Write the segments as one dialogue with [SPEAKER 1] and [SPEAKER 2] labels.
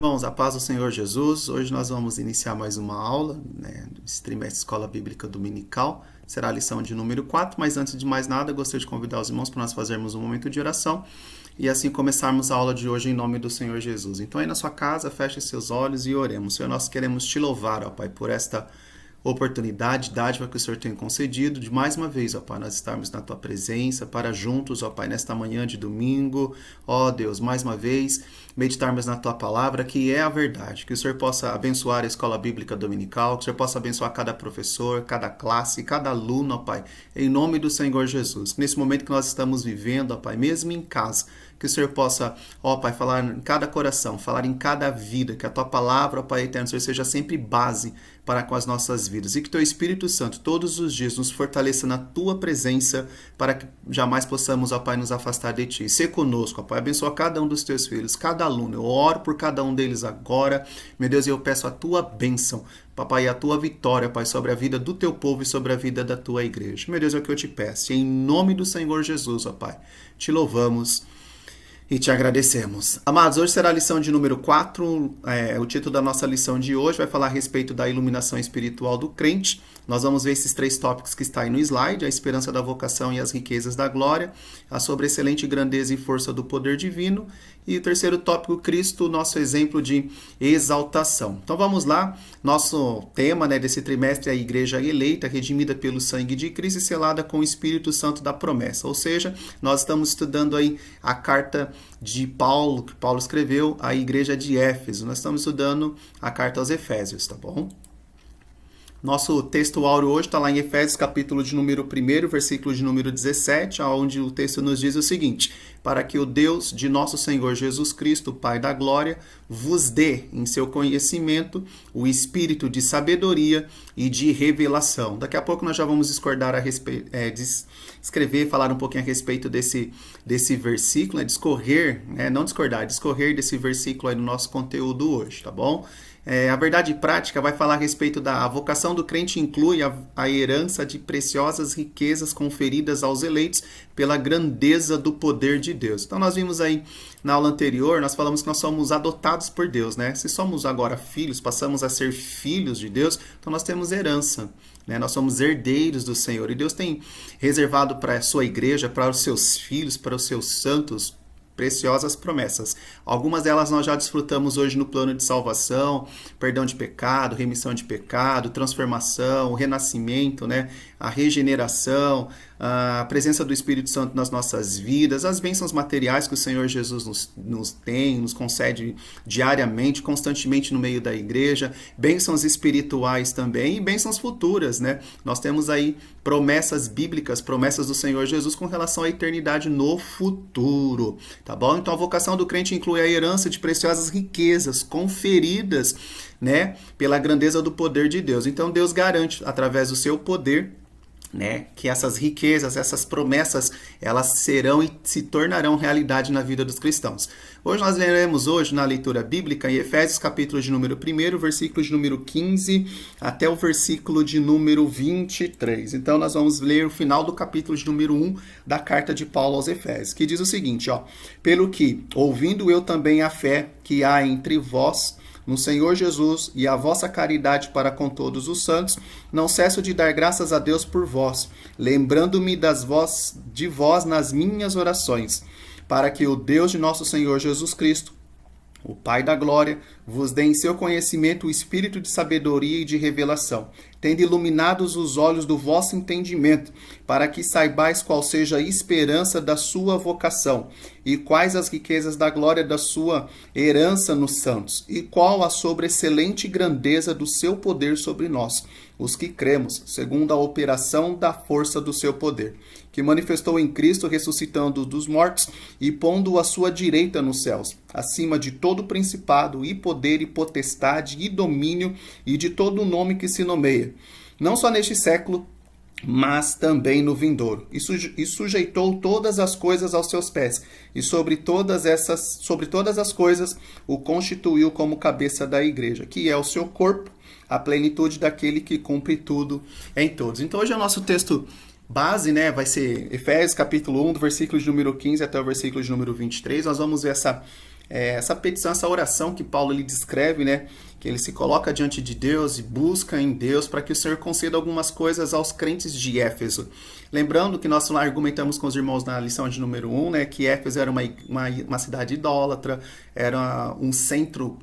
[SPEAKER 1] Irmãos, a paz do Senhor Jesus. Hoje nós vamos iniciar mais uma aula, desse trimestre Escola Bíblica Dominical. Será a lição de número 4, mas antes de mais nada, gostaria de convidar os irmãos para nós fazermos um momento de oração e assim começarmos a aula de hoje em nome do Senhor Jesus. Então aí na sua casa, feche seus olhos e oremos. Senhor, nós queremos te louvar, ó Pai, por esta oportunidade, dádiva que o Senhor tem concedido de mais uma vez, ó Pai, nós estarmos na Tua presença, para juntos, ó Pai, nesta manhã de domingo, ó Deus, mais uma vez, meditarmos na Tua palavra, que é a verdade, que o Senhor possa abençoar a Escola Bíblica Dominical, que o Senhor possa abençoar cada professor, cada classe, cada aluno, ó Pai, em nome do Senhor Jesus. Nesse momento que nós estamos vivendo, ó Pai, mesmo em casa, que o Senhor possa, ó Pai, falar em cada coração, falar em cada vida, que a Tua palavra, ó Pai eterno, Senhor, seja sempre base para com as nossas vidas. E que Teu Espírito Santo, todos os dias, nos fortaleça na Tua presença, para que jamais possamos, ó Pai, nos afastar de Ti. Ser conosco, ó Pai, abençoa cada um dos Teus filhos, cada aluno. Eu oro por cada um deles agora. Meu Deus, eu peço a Tua bênção, Papai, a Tua vitória, Pai, sobre a vida do Teu povo e sobre a vida da Tua igreja. Meu Deus, é o que eu te peço. E em nome do Senhor Jesus, ó Pai, te louvamos e te agradecemos. Amados, hoje será a lição de número 4. O título da nossa lição de hoje vai falar a respeito da iluminação espiritual do crente. Nós vamos ver esses 3 tópicos que está aí no slide: a esperança da vocação e as riquezas da glória, a sobreexcelente grandeza e força do poder divino, e o terceiro tópico, Cristo, nosso exemplo de exaltação. Então vamos lá, nosso tema desse trimestre é a igreja eleita, redimida pelo sangue de Cristo e selada com o Espírito Santo da promessa. Ou seja, nós estamos estudando aí a carta de Paulo, que Paulo escreveu à igreja de Éfeso. Nós estamos estudando a carta aos Efésios, tá bom? Nosso texto áureo hoje está lá em Efésios, capítulo de número 1, versículo de número 17, onde o texto nos diz o seguinte: para que o Deus de nosso Senhor Jesus Cristo, Pai da glória, vos dê em seu conhecimento o espírito de sabedoria e de revelação. Daqui a pouco nós já vamos discordar a respeito, escrever, falar um pouquinho a respeito desse versículo, discorrer desse versículo aí no nosso conteúdo hoje, tá bom? A verdade prática vai falar a respeito da vocação do crente, inclui a herança de preciosas riquezas conferidas aos eleitos pela grandeza do poder de Deus. Então nós vimos aí na aula anterior, nós falamos que nós somos adotados por Deus, né? Se somos agora filhos, passamos a ser filhos de Deus, então nós temos herança, né? Nós somos herdeiros do Senhor, e Deus tem reservado para a sua igreja, para os seus filhos, para os seus santos, preciosas promessas. Algumas delas nós já desfrutamos hoje no plano de salvação: perdão de pecado, remissão de pecado, transformação, o renascimento, né? A regeneração, a presença do Espírito Santo nas nossas vidas, as bênçãos materiais que o Senhor Jesus nos concede diariamente, constantemente no meio da igreja, bênçãos espirituais também e bênçãos futuras, né? Nós temos aí promessas bíblicas, promessas do Senhor Jesus com relação à eternidade no futuro, tá bom? Então a vocação do crente inclui a herança de preciosas riquezas conferidas, né, pela grandeza do poder de Deus. Então Deus garante, através do seu poder, né, que essas riquezas, essas promessas, elas serão e se tornarão realidade na vida dos cristãos. Hoje nós leremos na leitura bíblica em Efésios, capítulo de número 1, versículo de número 15 até o versículo de número 23. Então nós vamos ler o final do capítulo de número 1 da carta de Paulo aos Efésios, que diz o seguinte: pelo que, ouvindo eu também a fé que há entre vós no Senhor Jesus e a vossa caridade para com todos os santos, não cesso de dar graças a Deus por vós, lembrando-me de vós nas minhas orações, para que o Deus de nosso Senhor Jesus Cristo, o Pai da glória, vos dê em seu conhecimento o espírito de sabedoria e de revelação, tendo iluminados os olhos do vosso entendimento, para que saibais qual seja a esperança da sua vocação, e quais as riquezas da glória da sua herança nos santos, e qual a sobreexcelente grandeza do seu poder sobre nós, os que cremos, segundo a operação da força do seu poder, que manifestou em Cristo, ressuscitando dos mortos e pondo-o à sua direita nos céus, acima de todo principado e poder e potestade e domínio e de todo o nome que se nomeia, não só neste século, mas também no vindouro, e sujeitou todas as coisas aos seus pés, e sobre todas as coisas o constituiu como cabeça da igreja, que é o seu corpo, a plenitude daquele que cumpre tudo em todos. Então hoje é o nosso texto base, né, vai ser Efésios capítulo 1, do versículo de número 15 até o versículo de número 23. Nós vamos ver essa petição, essa oração que Paulo ele descreve, né? Que ele se coloca diante de Deus e busca em Deus para que o Senhor conceda algumas coisas aos crentes de Éfeso. Lembrando que nós argumentamos com os irmãos na lição de número 1, né? Que Éfeso era uma cidade idólatra, era um centro,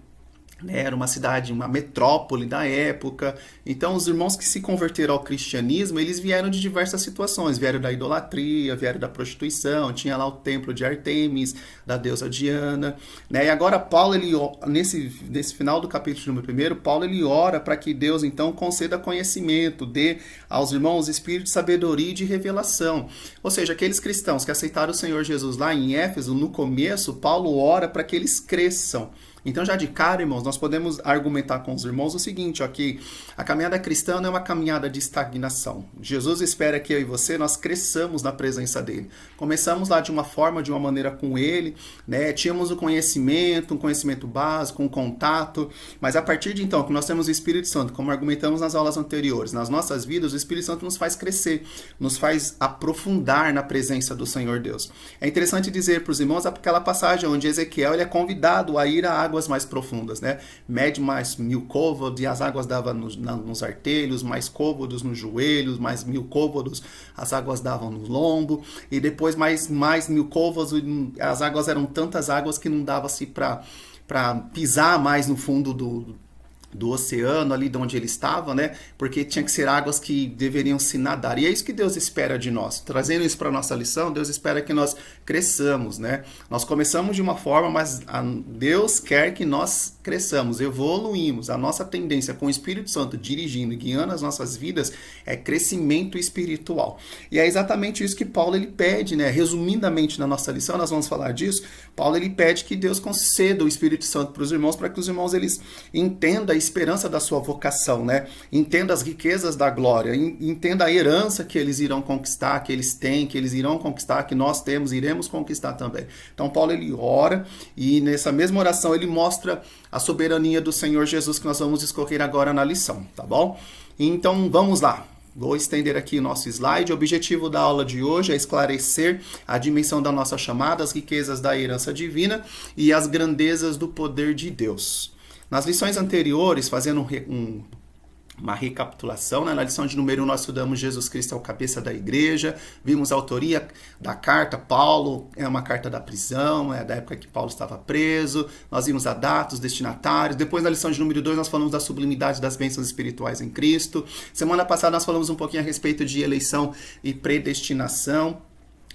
[SPEAKER 1] era uma cidade, uma metrópole da época. Então os irmãos que se converteram ao cristianismo, eles vieram de diversas situações, vieram da idolatria, vieram da prostituição, tinha lá o templo de Artemis, da deusa Diana, né? E agora Paulo, ele, nesse final do capítulo número 1, Paulo ele ora para que Deus então conceda conhecimento, dê aos irmãos espírito de sabedoria e de revelação. Ou seja, aqueles cristãos que aceitaram o Senhor Jesus lá em Éfeso, no começo, Paulo ora para que eles cresçam. Então, já de cara, irmãos, nós podemos argumentar com os irmãos o seguinte, ó, que a caminhada cristã não é uma caminhada de estagnação. Jesus espera que eu e você, nós cresçamos na presença dele. Começamos lá de uma forma, de uma maneira com ele, né? Tínhamos o conhecimento, um conhecimento básico, um contato, mas a partir de então, que nós temos o Espírito Santo, como argumentamos nas aulas anteriores, nas nossas vidas, o Espírito Santo nos faz crescer, nos faz aprofundar na presença do Senhor Deus. É interessante dizer para os irmãos aquela passagem onde Ezequiel ele é convidado a ir à água mais profundas, né? Mede mais 1000 côvados e as águas davam nos artelhos, mais côvados nos joelhos, mais 1000 côvados, as águas davam no lombo, e depois mais 1000 côvados, as águas eram tantas águas que não dava-se para pisar mais no fundo do oceano, ali de onde ele estava, né? Porque tinha que ser águas que deveriam se nadar. E é isso que Deus espera de nós. Trazendo isso para a nossa lição, Deus espera que nós cresçamos, né? Nós começamos de uma forma, mas Deus quer que nós cresçamos, evoluímos. A nossa tendência com o Espírito Santo dirigindo e guiando as nossas vidas é crescimento espiritual. E é exatamente isso que Paulo ele pede, né? Resumidamente na nossa lição, nós vamos falar disso. Paulo ele pede que Deus conceda o Espírito Santo para os irmãos, para que os irmãos eles entendam a esperança da sua vocação, né? Entenda as riquezas da glória, entenda a herança que eles irão conquistar, que eles têm, que eles irão conquistar, que nós temos, iremos conquistar também. Então Paulo ele ora e nessa mesma oração ele mostra a soberania do Senhor Jesus que nós vamos discorrer agora na lição, tá bom? Então vamos lá. Vou estender aqui o nosso slide. O objetivo da aula de hoje é esclarecer a dimensão da nossa chamada, as riquezas da herança divina e as grandezas do poder de Deus. Nas lições anteriores, fazendo uma recapitulação, né? Na lição de número 1 nós estudamos Jesus Cristo é o cabeça da igreja, vimos a autoria da carta, Paulo é uma carta da prisão, é da época que Paulo estava preso, nós vimos a data, os destinatários, depois na lição de número 2 nós falamos da sublimidade das bênçãos espirituais em Cristo, semana passada nós falamos um pouquinho a respeito de eleição e predestinação.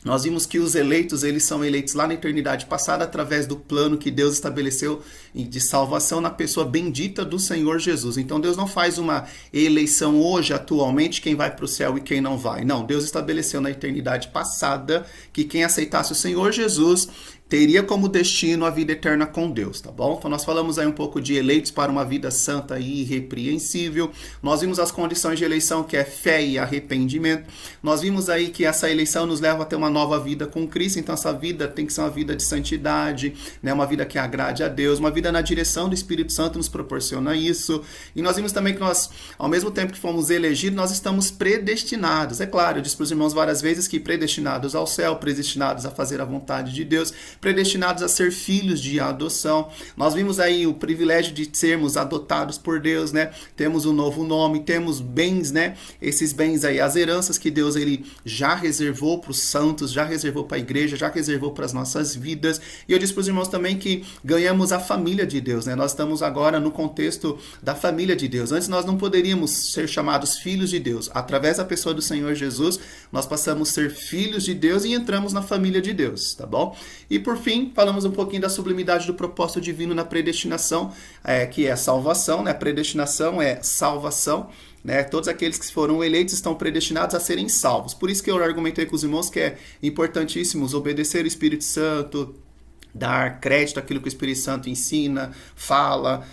[SPEAKER 1] Nós vimos que os eleitos, eles são eleitos lá na eternidade passada através do plano que Deus estabeleceu de salvação na pessoa bendita do Senhor Jesus. Então Deus não faz uma eleição hoje, atualmente, quem vai para o céu e quem não vai. Não, Deus estabeleceu na eternidade passada que quem aceitasse o Senhor Jesus teria como destino a vida eterna com Deus, tá bom? Então nós falamos aí um pouco de eleitos para uma vida santa e irrepreensível. Nós vimos as condições de eleição, que é fé e arrependimento. Nós vimos aí que essa eleição nos leva a ter uma nova vida com Cristo, então essa vida tem que ser uma vida de santidade, né? Uma vida que agrade a Deus, uma vida na direção do Espírito Santo nos proporciona isso. E nós vimos também que nós, ao mesmo tempo que fomos elegidos, nós estamos predestinados. É claro, eu disse para os irmãos várias vezes que predestinados ao céu, predestinados a fazer a vontade de Deus, predestinados a ser filhos de adoção. Nós vimos aí o privilégio de sermos adotados por Deus, né? Temos um novo nome, temos bens, né? Esses bens aí, as heranças que Deus ele já reservou para os santos, já reservou para a igreja, já reservou para as nossas vidas. E eu disse para os irmãos também que ganhamos a família de Deus, né? Nós estamos agora no contexto da família de Deus. Antes nós não poderíamos ser chamados filhos de Deus. Através da pessoa do Senhor Jesus, nós passamos a ser filhos de Deus e entramos na família de Deus, tá bom? E por fim, falamos um pouquinho da sublimidade do propósito divino na predestinação, que é a salvação, né? A predestinação é salvação, né? Todos aqueles que foram eleitos estão predestinados a serem salvos. Por isso que eu argumentei com os irmãos que é importantíssimo obedecer o Espírito Santo, dar crédito àquilo que o Espírito Santo ensina, fala,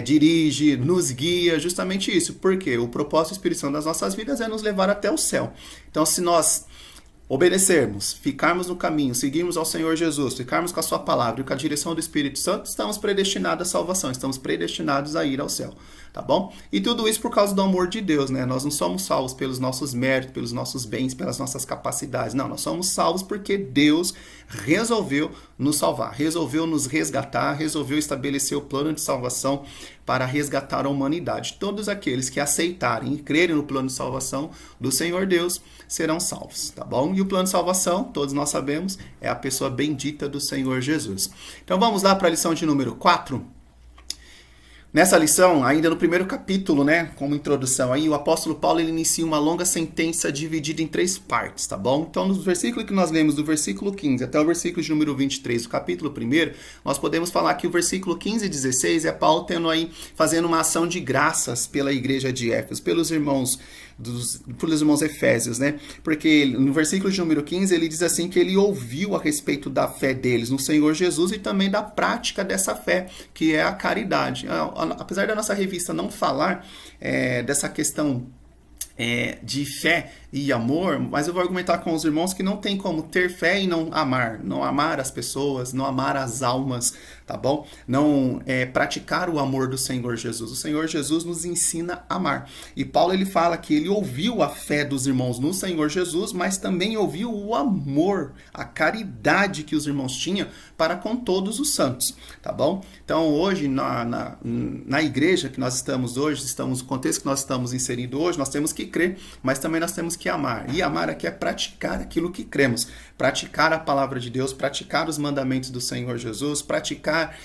[SPEAKER 1] dirige, nos guia, justamente isso. Porque o propósito do Espírito Santo das nossas vidas é nos levar até o céu. Então, se nós obedecermos, ficarmos no caminho, seguirmos ao Senhor Jesus, ficarmos com a sua palavra e com a direção do Espírito Santo, estamos predestinados à salvação, estamos predestinados a ir ao céu, tá bom? E tudo isso por causa do amor de Deus, né? Nós não somos salvos pelos nossos méritos, pelos nossos bens, pelas nossas capacidades, não, nós somos salvos porque Deus resolveu nos salvar, resolveu nos resgatar, resolveu estabelecer o plano de salvação para resgatar a humanidade. Todos aqueles que aceitarem e crerem no plano de salvação do Senhor Deus serão salvos, tá bom? E o plano de salvação, todos nós sabemos, é a pessoa bendita do Senhor Jesus. Então vamos lá para a lição de número 4. Nessa lição, ainda no primeiro capítulo, né, como introdução, aí o apóstolo Paulo ele inicia uma longa sentença dividida em 3 partes, tá bom? Então, no versículo que nós lemos, do versículo 15 até o versículo de número 23 do capítulo 1, nós podemos falar que o versículo 15 e 16 é Paulo fazendo uma ação de graças pela igreja de Éfeso, pelos irmãos Efésios, né? Porque no versículo de número 15 ele diz assim que ele ouviu a respeito da fé deles no Senhor Jesus e também da prática dessa fé, que é a caridade. Apesar da nossa revista não falar dessa questão de fé e amor, mas eu vou argumentar com os irmãos que não tem como ter fé e não amar as pessoas, não amar as almas, tá bom? Não praticar o amor do Senhor Jesus. O Senhor Jesus nos ensina a amar. E Paulo ele fala que ele ouviu a fé dos irmãos no Senhor Jesus, mas também ouviu o amor, a caridade que os irmãos tinham para com todos os santos, tá bom? Então hoje na igreja que nós estamos hoje, no contexto que nós estamos inseridos hoje, nós temos que crer, mas também nós temos que amar. E amar aqui é praticar aquilo que cremos. Praticar a palavra de Deus, praticar os mandamentos do Senhor Jesus, praticar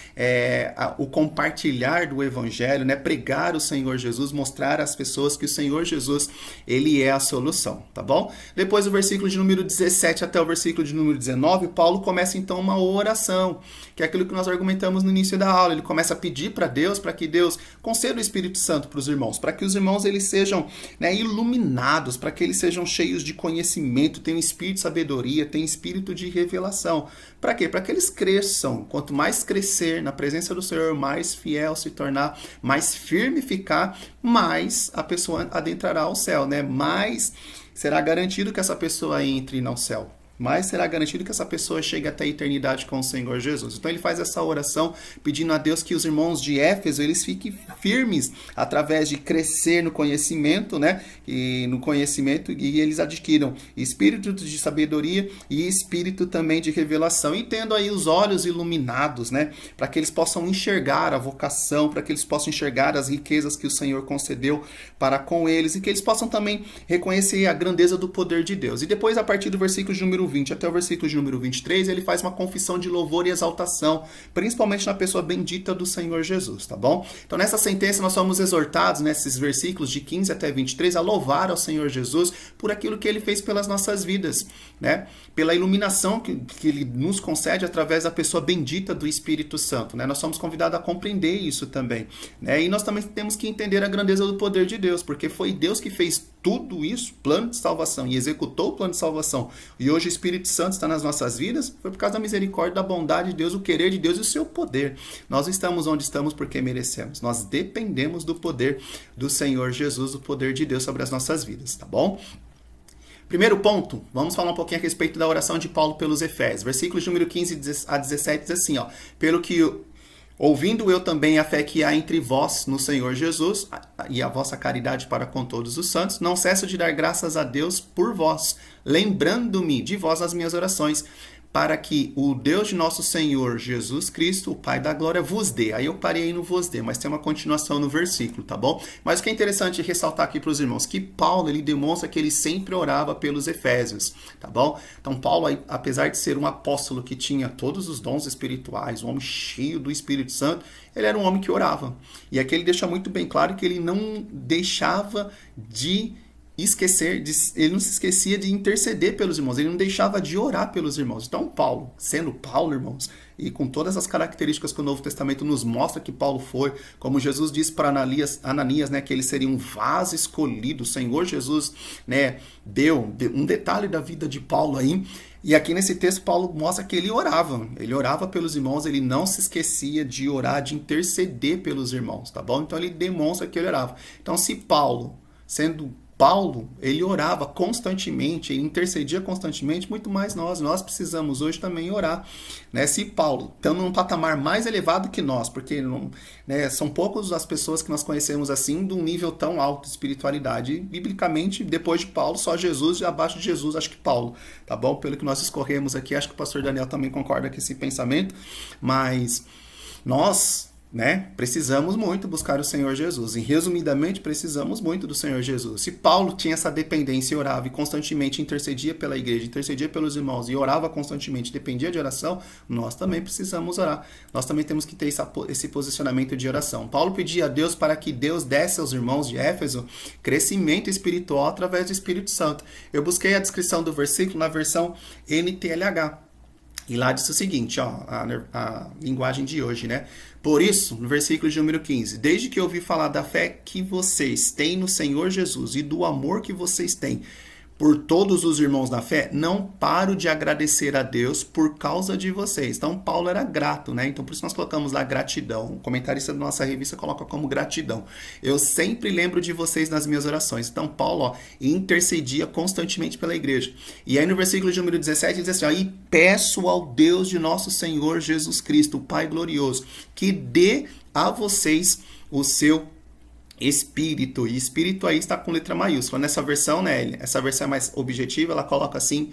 [SPEAKER 1] o compartilhar do Evangelho, né? Pregar o Senhor Jesus, mostrar às pessoas que o Senhor Jesus, ele é a solução, tá bom? Depois do versículo de número 17 até o versículo de número 19, Paulo começa então uma oração, que é aquilo que nós argumentamos no início da aula. Ele começa a pedir para Deus, para que Deus conceda o Espírito Santo para os irmãos, para que os irmãos eles sejam, né, iluminados, para que eles sejam cheios de conhecimento, tenham espírito de sabedoria, tenham espírito de revelação. Para quê? Para que eles cresçam. Quanto mais crescer na presença do Senhor, mais fiel se tornar, mais firme ficar, mais a pessoa adentrará ao céu, né? Mais será garantido que essa pessoa entre no céu. Mas será garantido que essa pessoa chegue até a eternidade com o Senhor Jesus. Então ele faz essa oração pedindo a Deus que os irmãos de Éfeso eles fiquem firmes através de crescer no conhecimento, né? E eles adquiram espírito de sabedoria e espírito também de revelação, e tendo aí os olhos iluminados, né? Para que eles possam enxergar a vocação, para que eles possam enxergar as riquezas que o Senhor concedeu para com eles, e que eles possam também reconhecer a grandeza do poder de Deus. E depois, a partir do versículo de número 20 até o versículo de número 23, ele faz uma confissão de louvor e exaltação, principalmente na pessoa bendita do Senhor Jesus, tá bom? Então nessa sentença nós somos exortados, nesses versículos de 15 até 23, a louvar ao Senhor Jesus por aquilo que ele fez pelas nossas vidas, né? Pela iluminação que ele nos concede através da pessoa bendita do Espírito Santo, né? Nós somos convidados a compreender isso também, né? E nós também temos que entender a grandeza do poder de Deus, porque foi Deus que fez tudo isso, plano de salvação, e executou o plano de salvação. E hoje o Espírito Santo está nas nossas vidas, foi por causa da misericórdia, da bondade de Deus, o querer de Deus e o seu poder. Nós estamos onde estamos porque merecemos. Nós dependemos do poder do Senhor Jesus, do poder de Deus sobre as nossas vidas, tá bom? Primeiro ponto, vamos falar um pouquinho a respeito da oração de Paulo pelos Efésios. Versículos de número 15 a 17 diz assim, ó: pelo que ouvindo eu também a fé que há entre vós no Senhor Jesus e a vossa caridade para com todos os santos, não cesso de dar graças a Deus por vós, lembrando-me de vós nas minhas orações, para que o Deus de nosso Senhor Jesus Cristo, o Pai da glória, vos dê. Aí eu parei no vos dê, mas tem uma continuação no versículo, tá bom? Mas o que é interessante ressaltar aqui para os irmãos, que Paulo, ele demonstra que ele sempre orava pelos Efésios, tá bom? Então Paulo, apesar de ser um apóstolo que tinha todos os dons espirituais, um homem cheio do Espírito Santo, ele era um homem que orava. E aqui ele deixa muito bem claro que ele não deixava de ele não se esquecia de interceder pelos irmãos, ele não deixava de orar pelos irmãos. Então Paulo, sendo Paulo, irmãos, e com todas as características que o Novo Testamento nos mostra que Paulo foi, como Jesus disse para Ananias, né, que ele seria um vaso escolhido, o Senhor Jesus, né, deu um detalhe da vida de Paulo aí. E aqui nesse texto Paulo mostra que ele orava pelos irmãos, ele não se esquecia de orar, de interceder pelos irmãos, tá bom? Então ele demonstra que ele orava. Então se Paulo, sendo Paulo, ele orava constantemente, ele intercedia constantemente, muito mais nós precisamos hoje também orar, né? Se Paulo, estando num patamar mais elevado que nós, porque não, né, são poucas as pessoas que nós conhecemos assim, de um nível tão alto de espiritualidade, e, biblicamente, depois de Paulo, só Jesus, e abaixo de Jesus, acho que Paulo, tá bom? Pelo que nós escorremos aqui, acho que o pastor Daniel também concorda com esse pensamento, mas nós, né, precisamos muito buscar o Senhor Jesus. E resumidamente, precisamos muito do Senhor Jesus. Se Paulo tinha essa dependência e orava e constantemente intercedia pela igreja, intercedia pelos irmãos e orava constantemente, dependia de oração, nós também precisamos orar. Nós também temos que ter esse posicionamento de oração. Paulo pedia a Deus para que Deus desse aos irmãos de Éfeso crescimento espiritual através do Espírito Santo. Eu busquei a descrição do versículo na versão NTLH. E lá diz o seguinte, ó, a linguagem de hoje, né? Por isso, no versículo de número 15, desde que eu ouvi falar da fé que vocês têm no Senhor Jesus e do amor que vocês têm por todos os irmãos na fé, não paro de agradecer a Deus por causa de vocês. Então, Paulo era grato, né? Então, por isso nós colocamos lá gratidão. O comentarista da nossa revista coloca como gratidão. Eu sempre lembro de vocês nas minhas orações. Então, Paulo, ó, intercedia constantemente pela igreja. E aí, no versículo de número 17, diz assim, ó, e peço ao Deus de nosso Senhor Jesus Cristo, o Pai glorioso, que dê a vocês o seu Espírito, e Espírito aí está com letra maiúscula. Nessa versão, né, essa versão é mais objetiva, ela coloca assim,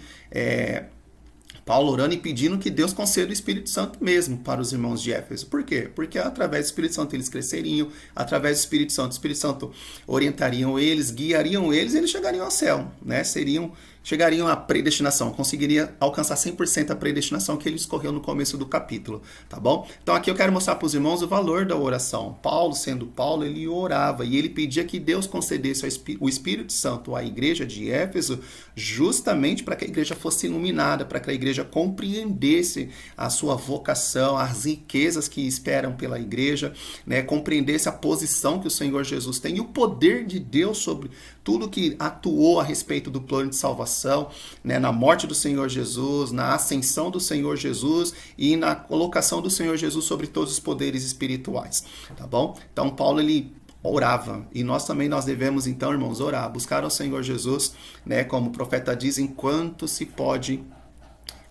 [SPEAKER 1] Paulo orando e pedindo que Deus conceda o Espírito Santo mesmo para os irmãos de Éfeso. Por quê? Porque através do Espírito Santo eles cresceriam, através do Espírito Santo orientariam eles, guiariam eles e eles chegariam ao céu, né? Chegariam à predestinação, conseguiria alcançar 100% a predestinação que ele escorreu no começo do capítulo, tá bom? Então aqui eu quero mostrar para os irmãos o valor da oração. Paulo, sendo Paulo, ele orava e ele pedia que Deus concedesse o Espírito Santo à igreja de Éfeso, justamente para que a igreja fosse iluminada, para que a igreja compreendesse a sua vocação, as riquezas que esperam pela igreja, né? Compreendesse a posição que o Senhor Jesus tem e o poder de Deus sobre tudo que atuou a respeito do plano de salvação, né, na morte do Senhor Jesus, na ascensão do Senhor Jesus e na colocação do Senhor Jesus sobre todos os poderes espirituais, tá bom? Então Paulo, ele orava, e nós devemos então, irmãos, orar, buscar ao Senhor Jesus, né, como o profeta diz, enquanto se pode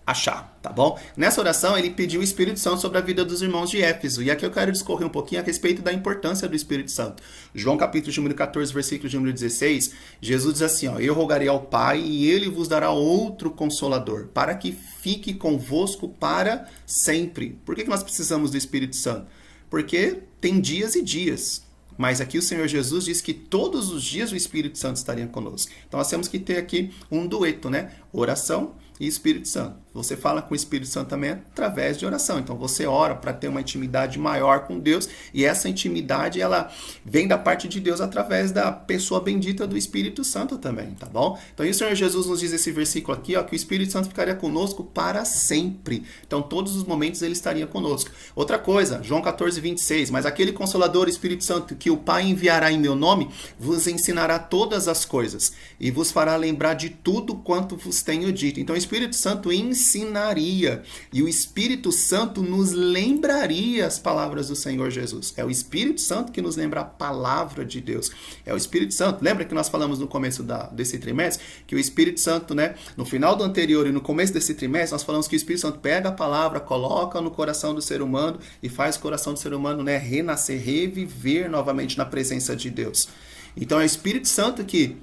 [SPEAKER 1] achar, tá bom? Nessa oração ele pediu o Espírito Santo sobre a vida dos irmãos de Éfeso, e aqui eu quero discorrer um pouquinho a respeito da importância do Espírito Santo. João capítulo número 14, versículo número 16, Jesus diz assim, ó, eu rogarei ao Pai e ele vos dará outro Consolador, para que fique convosco para sempre. Por que nós precisamos do Espírito Santo? Porque tem dias e dias. Mas aqui o Senhor Jesus diz que todos os dias o Espírito Santo estaria conosco. Então nós temos que ter aqui um dueto, né? Oração e Espírito Santo. Você fala com o Espírito Santo também através de oração. Então você ora para ter uma intimidade maior com Deus, e essa intimidade ela vem da parte de Deus através da pessoa bendita do Espírito Santo também, tá bom? Então o Senhor Jesus nos diz esse versículo aqui, ó, que o Espírito Santo ficaria conosco para sempre. Então todos os momentos ele estaria conosco. Outra coisa, João 14, 26, mas aquele Consolador, Espírito Santo, que o Pai enviará em meu nome, vos ensinará todas as coisas e vos fará lembrar de tudo quanto vos tenho dito. Então o Espírito Santo ensinaria, e o Espírito Santo nos lembraria as palavras do Senhor Jesus. É o Espírito Santo que nos lembra a palavra de Deus. É o Espírito Santo. Lembra que nós falamos no começo desse trimestre que o Espírito Santo, né, no final do anterior e no começo desse trimestre, nós falamos que o Espírito Santo pega a palavra, coloca no coração do ser humano e faz o coração do ser humano, né, renascer, reviver novamente na presença de Deus. Então é o Espírito Santo que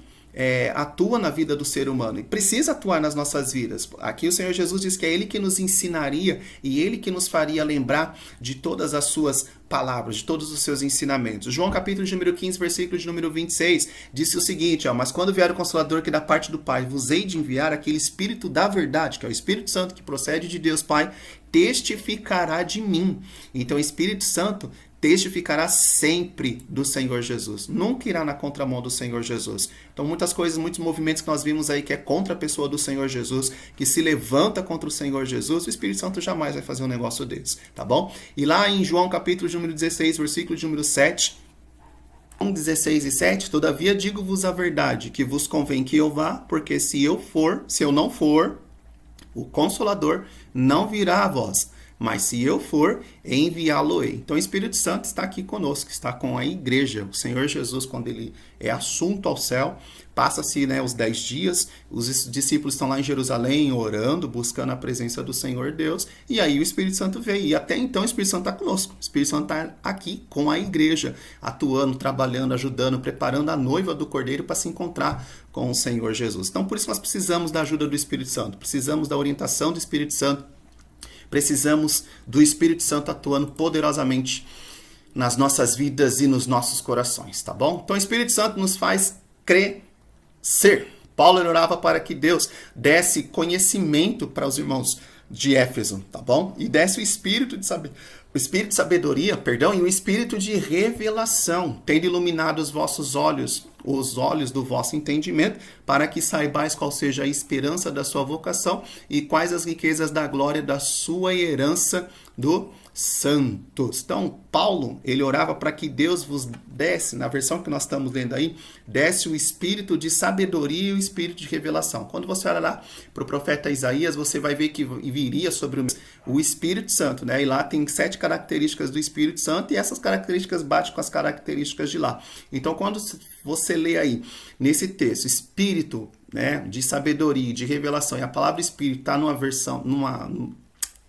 [SPEAKER 1] atua na vida do ser humano e precisa atuar nas nossas vidas. Aqui o Senhor Jesus diz que é Ele que nos ensinaria e Ele que nos faria lembrar de todas as suas palavras, de todos os seus ensinamentos. João capítulo número 15, versículo de número 26, disse o seguinte, ó, mas quando vier o Consolador que da parte do Pai vos hei de enviar, aquele Espírito da verdade, que é o Espírito Santo que procede de Deus Pai, testificará de mim. Então o Espírito Santo testificará sempre do Senhor Jesus. Nunca irá na contramão do Senhor Jesus. Então muitas coisas, muitos movimentos que nós vimos aí que é contra a pessoa do Senhor Jesus, que se levanta contra o Senhor Jesus, o Espírito Santo jamais vai fazer um negócio desse, tá bom? E lá em João capítulo número 16, versículo número 7, 16 e 7, todavia digo-vos a verdade, que vos convém que eu vá, porque se eu não for, o Consolador não virá a vós. mas se eu for, enviá-lo-ei. Então o Espírito Santo está aqui conosco, está com a igreja. O Senhor Jesus, quando ele é assunto ao céu, passa-se, né, os 10 dias, os discípulos estão lá em Jerusalém orando, buscando a presença do Senhor Deus, e aí o Espírito Santo veio. E até então o Espírito Santo está conosco. O Espírito Santo está aqui com a igreja, atuando, trabalhando, ajudando, preparando a noiva do Cordeiro para se encontrar com o Senhor Jesus. Então por isso nós precisamos da ajuda do Espírito Santo, precisamos da orientação do Espírito Santo, precisamos do Espírito Santo atuando poderosamente nas nossas vidas e nos nossos corações, tá bom? Então o Espírito Santo nos faz crescer. Paulo orava para que Deus desse conhecimento para os irmãos de Éfeso, tá bom? E desse o espírito de sabedoria, e o espírito de revelação, tendo iluminado os vossos olhos, os olhos do vosso entendimento, para que saibais qual seja a esperança da sua vocação e quais as riquezas da glória da sua herança do santos. Então, Paulo, ele orava para que Deus vos desse, na versão que nós estamos lendo aí, desse o espírito de sabedoria e o espírito de revelação. Quando você olha lá para o profeta Isaías, você vai ver que viria sobre o Espírito Santo, né? E lá tem 7 características do Espírito Santo e essas características batem com as características de lá. Então, quando você lê aí, nesse texto, espírito, né, de sabedoria e de revelação, e a palavra espírito está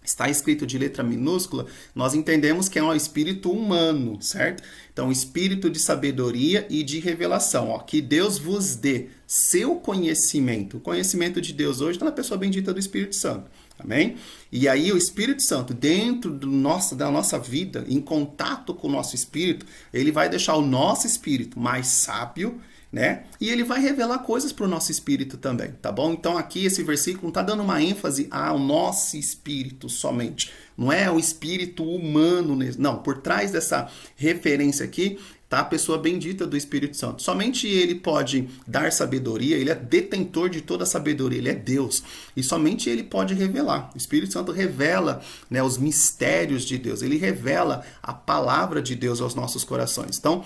[SPEAKER 1] está escrito de letra minúscula, nós entendemos que é um espírito humano, certo? Então, espírito de sabedoria e de revelação, ó, que Deus vos dê seu conhecimento. O conhecimento de Deus hoje está na pessoa bendita do Espírito Santo, amém? E aí o Espírito Santo, dentro da nossa vida, em contato com o nosso espírito, ele vai deixar o nosso espírito mais sábio, né? E ele vai revelar coisas para o nosso espírito também, tá bom? Então aqui esse versículo não está dando uma ênfase ao nosso espírito somente. Não é o espírito humano, não. Por trás dessa referência aqui está a pessoa bendita do Espírito Santo. Somente ele pode dar sabedoria, ele é detentor de toda a sabedoria, ele é Deus. E somente ele pode revelar. O Espírito Santo revela, né, os mistérios de Deus, ele revela a palavra de Deus aos nossos corações. Então,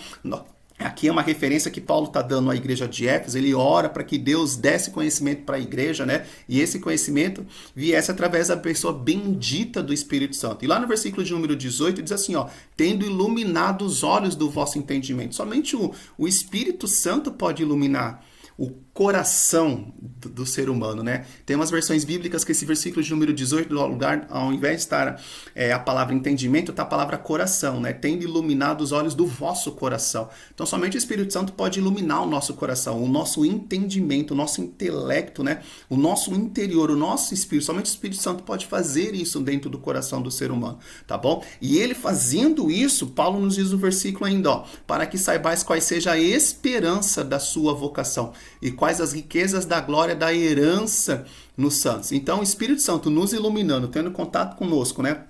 [SPEAKER 1] aqui é uma referência que Paulo está dando à igreja de Éfeso. Ele ora para que Deus desse conhecimento para a igreja, né? E esse conhecimento viesse através da pessoa bendita do Espírito Santo. E lá no versículo de número 18 diz assim, ó, tendo iluminado os olhos do vosso entendimento. Somente o Espírito Santo pode iluminar o coração do ser humano, né? Tem umas versões bíblicas que esse versículo de número 18, no lugar, ao invés de estar a palavra entendimento, está a palavra coração, né? Tendo iluminado os olhos do vosso coração. Então, somente o Espírito Santo pode iluminar o nosso coração, o nosso entendimento, o nosso intelecto, né? O nosso interior, o nosso espírito. Somente o Espírito Santo pode fazer isso dentro do coração do ser humano, tá bom? E ele fazendo isso, Paulo nos diz no versículo ainda, ó, para que saibais qual seja a esperança da sua vocação e quais as riquezas da glória da herança nos santos. Então, o Espírito Santo nos iluminando, tendo contato conosco, né?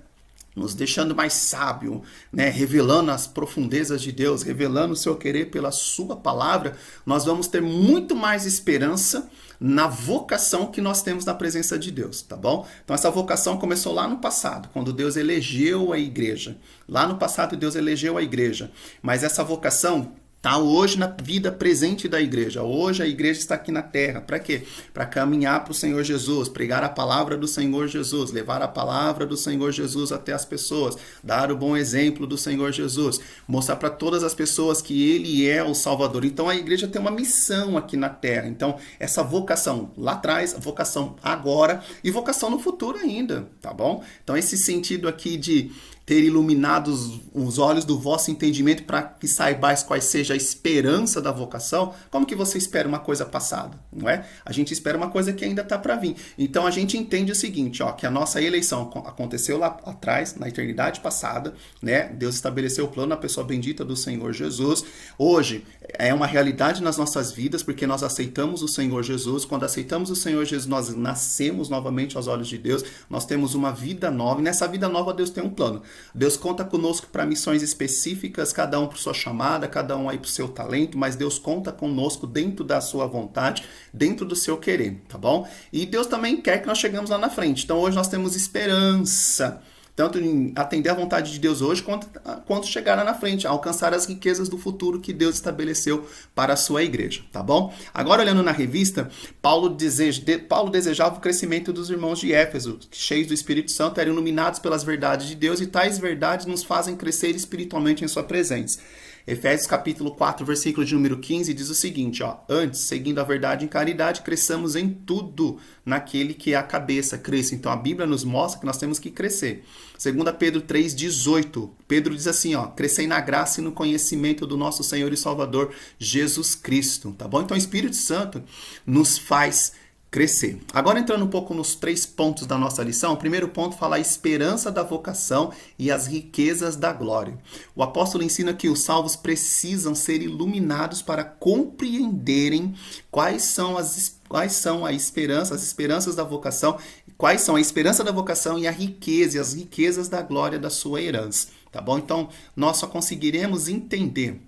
[SPEAKER 1] Nos deixando mais sábio, né? Revelando as profundezas de Deus, revelando o seu querer pela sua palavra, nós vamos ter muito mais esperança na vocação que nós temos na presença de Deus, tá bom? Então essa vocação começou lá no passado, quando Deus elegeu a igreja. Lá no passado Deus elegeu a igreja, mas essa vocação está hoje na vida presente da igreja. Hoje a igreja está aqui na terra. Para quê? Para caminhar para o Senhor Jesus, pregar a palavra do Senhor Jesus, levar a palavra do Senhor Jesus até as pessoas, dar o bom exemplo do Senhor Jesus, mostrar para todas as pessoas que Ele é o Salvador. Então a igreja tem uma missão aqui na terra. Então essa vocação lá atrás, a vocação agora e vocação no futuro ainda, tá bom? Então esse sentido aqui de ter iluminado os olhos do vosso entendimento para que saibais qual seja a esperança da vocação. Como que você espera uma coisa passada, não é? A gente espera uma coisa que ainda está para vir. Então a gente entende o seguinte, ó, que a nossa eleição aconteceu lá atrás, na eternidade passada, né? Deus estabeleceu o plano na pessoa bendita do Senhor Jesus. Hoje é uma realidade nas nossas vidas porque nós aceitamos o Senhor Jesus. Quando aceitamos o Senhor Jesus, nós nascemos novamente aos olhos de Deus. Nós temos uma vida nova e nessa vida nova Deus tem um plano. Deus conta conosco para missões específicas, cada um por sua chamada, cada um aí por seu talento, mas Deus conta conosco dentro da sua vontade, dentro do seu querer, tá bom? E Deus também quer que nós chegamos lá na frente. Então hoje nós temos esperança tanto em atender à vontade de Deus hoje, quanto chegar lá na frente, alcançar as riquezas do futuro que Deus estabeleceu para a sua igreja, tá bom? Agora, olhando na revista, Paulo desejava o crescimento dos irmãos de Éfeso, que, cheios do Espírito Santo, eram iluminados pelas verdades de Deus, e tais verdades nos fazem crescer espiritualmente em sua presença. Efésios capítulo 4, versículo de número 15, diz o seguinte, ó: antes, seguindo a verdade em caridade, cresçamos em tudo naquele que é a cabeça, Cristo. Então a Bíblia nos mostra que nós temos que crescer. 2 Pedro 3,18, Pedro diz assim, ó: crescei na graça e no conhecimento do nosso Senhor e Salvador, Jesus Cristo, tá bom? Então o Espírito Santo nos faz crescer. Agora, entrando um pouco nos 3 pontos da nossa lição, o primeiro ponto fala a esperança da vocação e as riquezas da glória. O apóstolo ensina que os salvos precisam ser iluminados para compreenderem quais são a esperança, as esperanças da vocação, quais são a esperança da vocação e a riqueza e as riquezas da glória da sua herança, tá bom? Então, nós só conseguiremos entender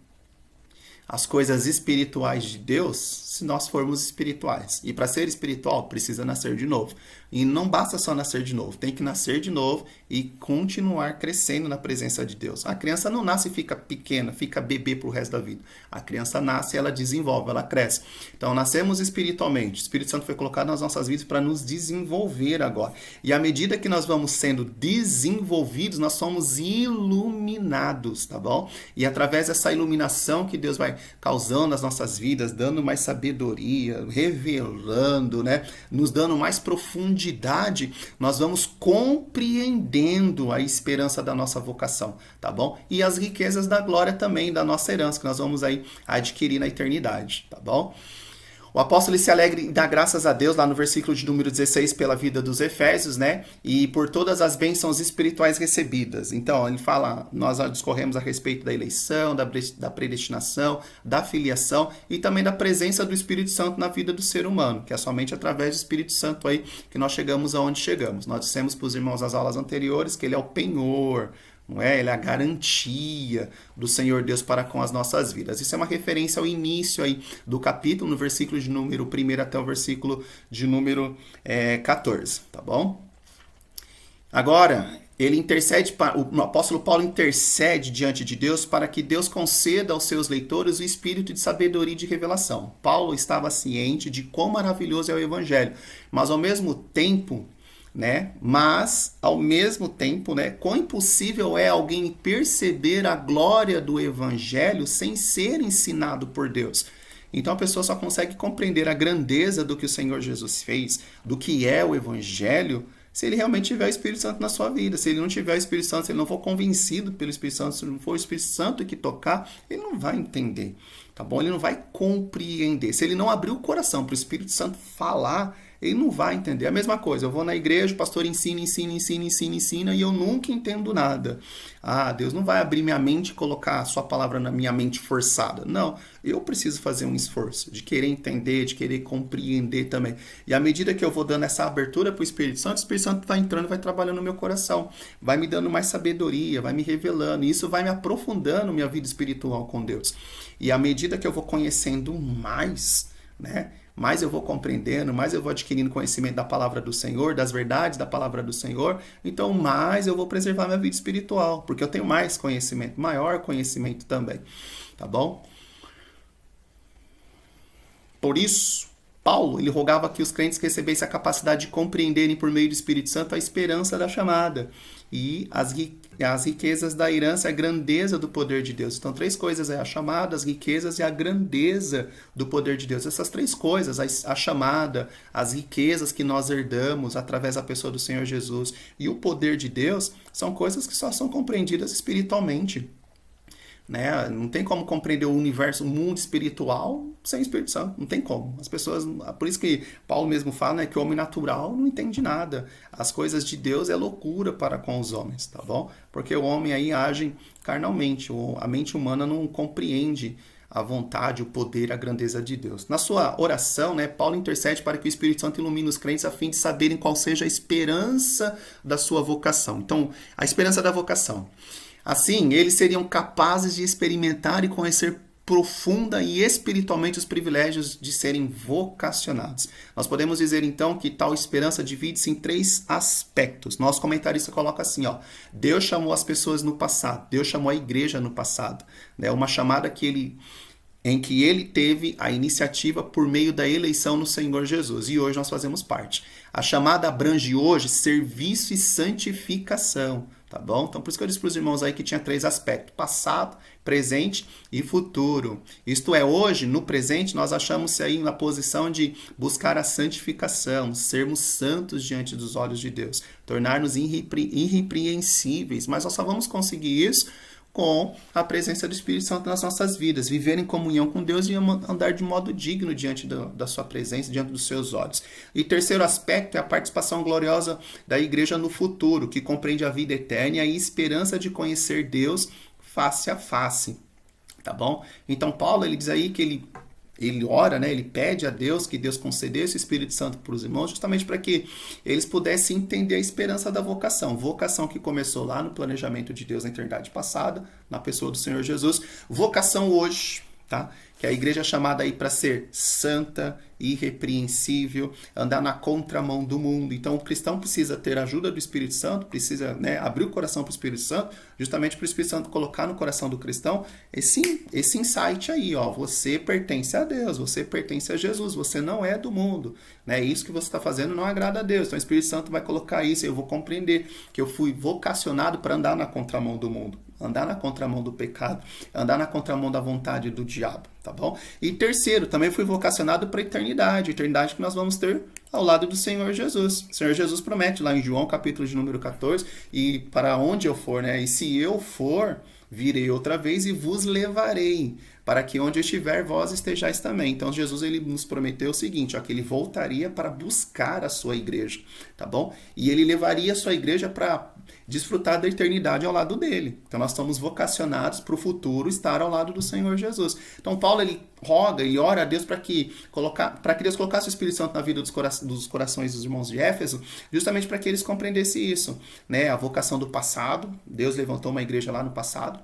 [SPEAKER 1] as coisas espirituais de Deus se nós formos espirituais. E para ser espiritual, precisa nascer de novo. E não basta só nascer de novo, tem que nascer de novo e continuar crescendo na presença de Deus. A criança não nasce e fica pequena, fica bebê pro resto da vida. A criança nasce, ela desenvolve, ela cresce. Então, nascemos espiritualmente. O Espírito Santo foi colocado nas nossas vidas para nos desenvolver agora. E à medida que nós vamos sendo desenvolvidos, nós somos iluminados, tá bom? E através dessa iluminação que Deus vai causando nas nossas vidas, dando mais sabedoria, revelando, né? Nos dando mais profundidade, nós vamos compreendendo a esperança da nossa vocação, tá bom? E as riquezas da glória também, da nossa herança, que nós vamos aí adquirir na eternidade, tá bom? O apóstolo se alegra e dá graças a Deus, lá no versículo de número 16, pela vida dos Efésios, né? E por todas as bênçãos espirituais recebidas. Então, ele fala, nós discorremos a respeito da eleição, da predestinação, da filiação e também da presença do Espírito Santo na vida do ser humano, que é somente através do Espírito Santo aí que nós chegamos aonde chegamos. Nós dissemos para os irmãos nas aulas anteriores que ele é o penhor, não é? Ele é a garantia do Senhor Deus para com as nossas vidas. Isso é uma referência ao início aí do capítulo, no versículo de número 1 até o versículo de número 14, tá bom? Agora, o apóstolo Paulo intercede diante de Deus para que Deus conceda aos seus leitores o espírito de sabedoria e de revelação. Paulo estava ciente de quão maravilhoso é o Evangelho, mas ao mesmo tempo, quão impossível é alguém perceber a glória do Evangelho sem ser ensinado por Deus. Então a pessoa só consegue compreender a grandeza do que o Senhor Jesus fez, do que é o Evangelho, se ele realmente tiver o Espírito Santo na sua vida. Se ele não tiver o Espírito Santo, se ele não for convencido pelo Espírito Santo, se não for o Espírito Santo que tocar, ele não vai entender, tá bom? Ele não vai compreender. Se ele não abrir o coração para o Espírito Santo falar, ele não vai entender. A mesma coisa, eu vou na igreja, o pastor ensina e eu nunca entendo nada. Ah, Deus não vai abrir minha mente e colocar a sua palavra na minha mente forçada. Não, eu preciso fazer um esforço de querer entender, de querer compreender também. E à medida que eu vou dando essa abertura para o Espírito Santo vai entrando, vai trabalhando no meu coração, vai me dando mais sabedoria, vai me revelando, e isso vai me aprofundando minha vida espiritual com Deus. E à medida que eu vou conhecendo mais, mais eu vou compreendendo, mais eu vou adquirindo conhecimento da palavra do Senhor, das verdades da palavra do Senhor, então mais eu vou preservar minha vida espiritual, porque eu tenho mais conhecimento, maior conhecimento também, tá bom? Por isso, Paulo, ele rogava que os crentes recebessem a capacidade de compreenderem por meio do Espírito Santo a esperança da chamada e as riquezas da herança, a grandeza do poder de Deus. Então, 3 coisas, a chamada, as riquezas e a grandeza do poder de Deus. Essas 3 coisas, a chamada, as riquezas que nós herdamos através da pessoa do Senhor Jesus e o poder de Deus, são coisas que só são compreendidas espiritualmente. Não tem como compreender o universo, o mundo espiritual sem o Espírito Santo, não tem como. As pessoas, por isso que Paulo mesmo fala, que o homem natural não entende nada. As coisas de Deus é loucura para com os homens, tá bom? Porque o homem aí age carnalmente, a mente humana não compreende a vontade, o poder, a grandeza de Deus. Na sua oração, Paulo intercede para que o Espírito Santo ilumine os crentes a fim de saberem qual seja a esperança da sua vocação. Então, a esperança da vocação. Assim, eles seriam capazes de experimentar e conhecer profunda e espiritualmente os privilégios de serem vocacionados. Nós podemos dizer então que tal esperança divide-se em 3 aspectos. Nosso comentarista coloca assim, ó: Deus chamou as pessoas no passado, Deus chamou a igreja no passado, né? Uma chamada em que ele teve a iniciativa por meio da eleição no Senhor Jesus. E hoje nós fazemos parte. A chamada abrange hoje serviço e santificação, tá bom? Então, por isso que eu disse para os irmãos aí que tinha 3 aspectos: passado, presente e futuro. Isto é, hoje, no presente, nós achamos aí na posição de buscar a santificação, sermos santos diante dos olhos de Deus, tornar-nos irrepreensíveis. Mas nós só vamos conseguir isso com a presença do Espírito Santo nas nossas vidas, viver em comunhão com Deus e andar de modo digno diante da sua presença, diante dos seus olhos. E terceiro aspecto é a participação gloriosa da igreja no futuro, que compreende a vida eterna e a esperança de conhecer Deus face a face, tá bom? Então Paulo, ele diz aí que ele ora, né? Ele pede a Deus que Deus concedesse o Espírito Santo para os irmãos, justamente para que eles pudessem entender a esperança da vocação. Vocação que começou lá no planejamento de Deus na eternidade passada, na pessoa do Senhor Jesus. Vocação hoje, tá? Que a igreja é chamada aí para ser santa, irrepreensível, andar na contramão do mundo. Então o cristão precisa ter a ajuda do Espírito Santo, precisa, né, abrir o coração para o Espírito Santo, justamente para o Espírito Santo colocar no coração do cristão esse insight aí, ó: você pertence a Deus, você pertence a Jesus, você não é do mundo, né? Isso que você está fazendo não agrada a Deus. Então o Espírito Santo vai colocar isso e eu vou compreender que eu fui vocacionado para andar na contramão do mundo, andar na contramão do pecado, andar na contramão da vontade do diabo, tá bom? E terceiro, também fui vocacionado para a eternidade que nós vamos ter ao lado do Senhor Jesus. O Senhor Jesus promete lá em João, capítulo de número 14, e para onde eu for, né? E se eu for, virei outra vez e vos levarei, para que onde eu estiver, vós estejais também. Então Jesus, ele nos prometeu o seguinte, ó, que ele voltaria para buscar a sua igreja, tá bom? E ele levaria a sua igreja para desfrutar da eternidade ao lado dele. Então nós estamos vocacionados para o futuro estar ao lado do Senhor Jesus. Então Paulo, ele roga e ora a Deus para que Deus colocasse o Espírito Santo na vida dos corações dos irmãos de Éfeso, justamente para que eles compreendessem isso, né? A vocação do passado. Deus levantou uma igreja lá no passado.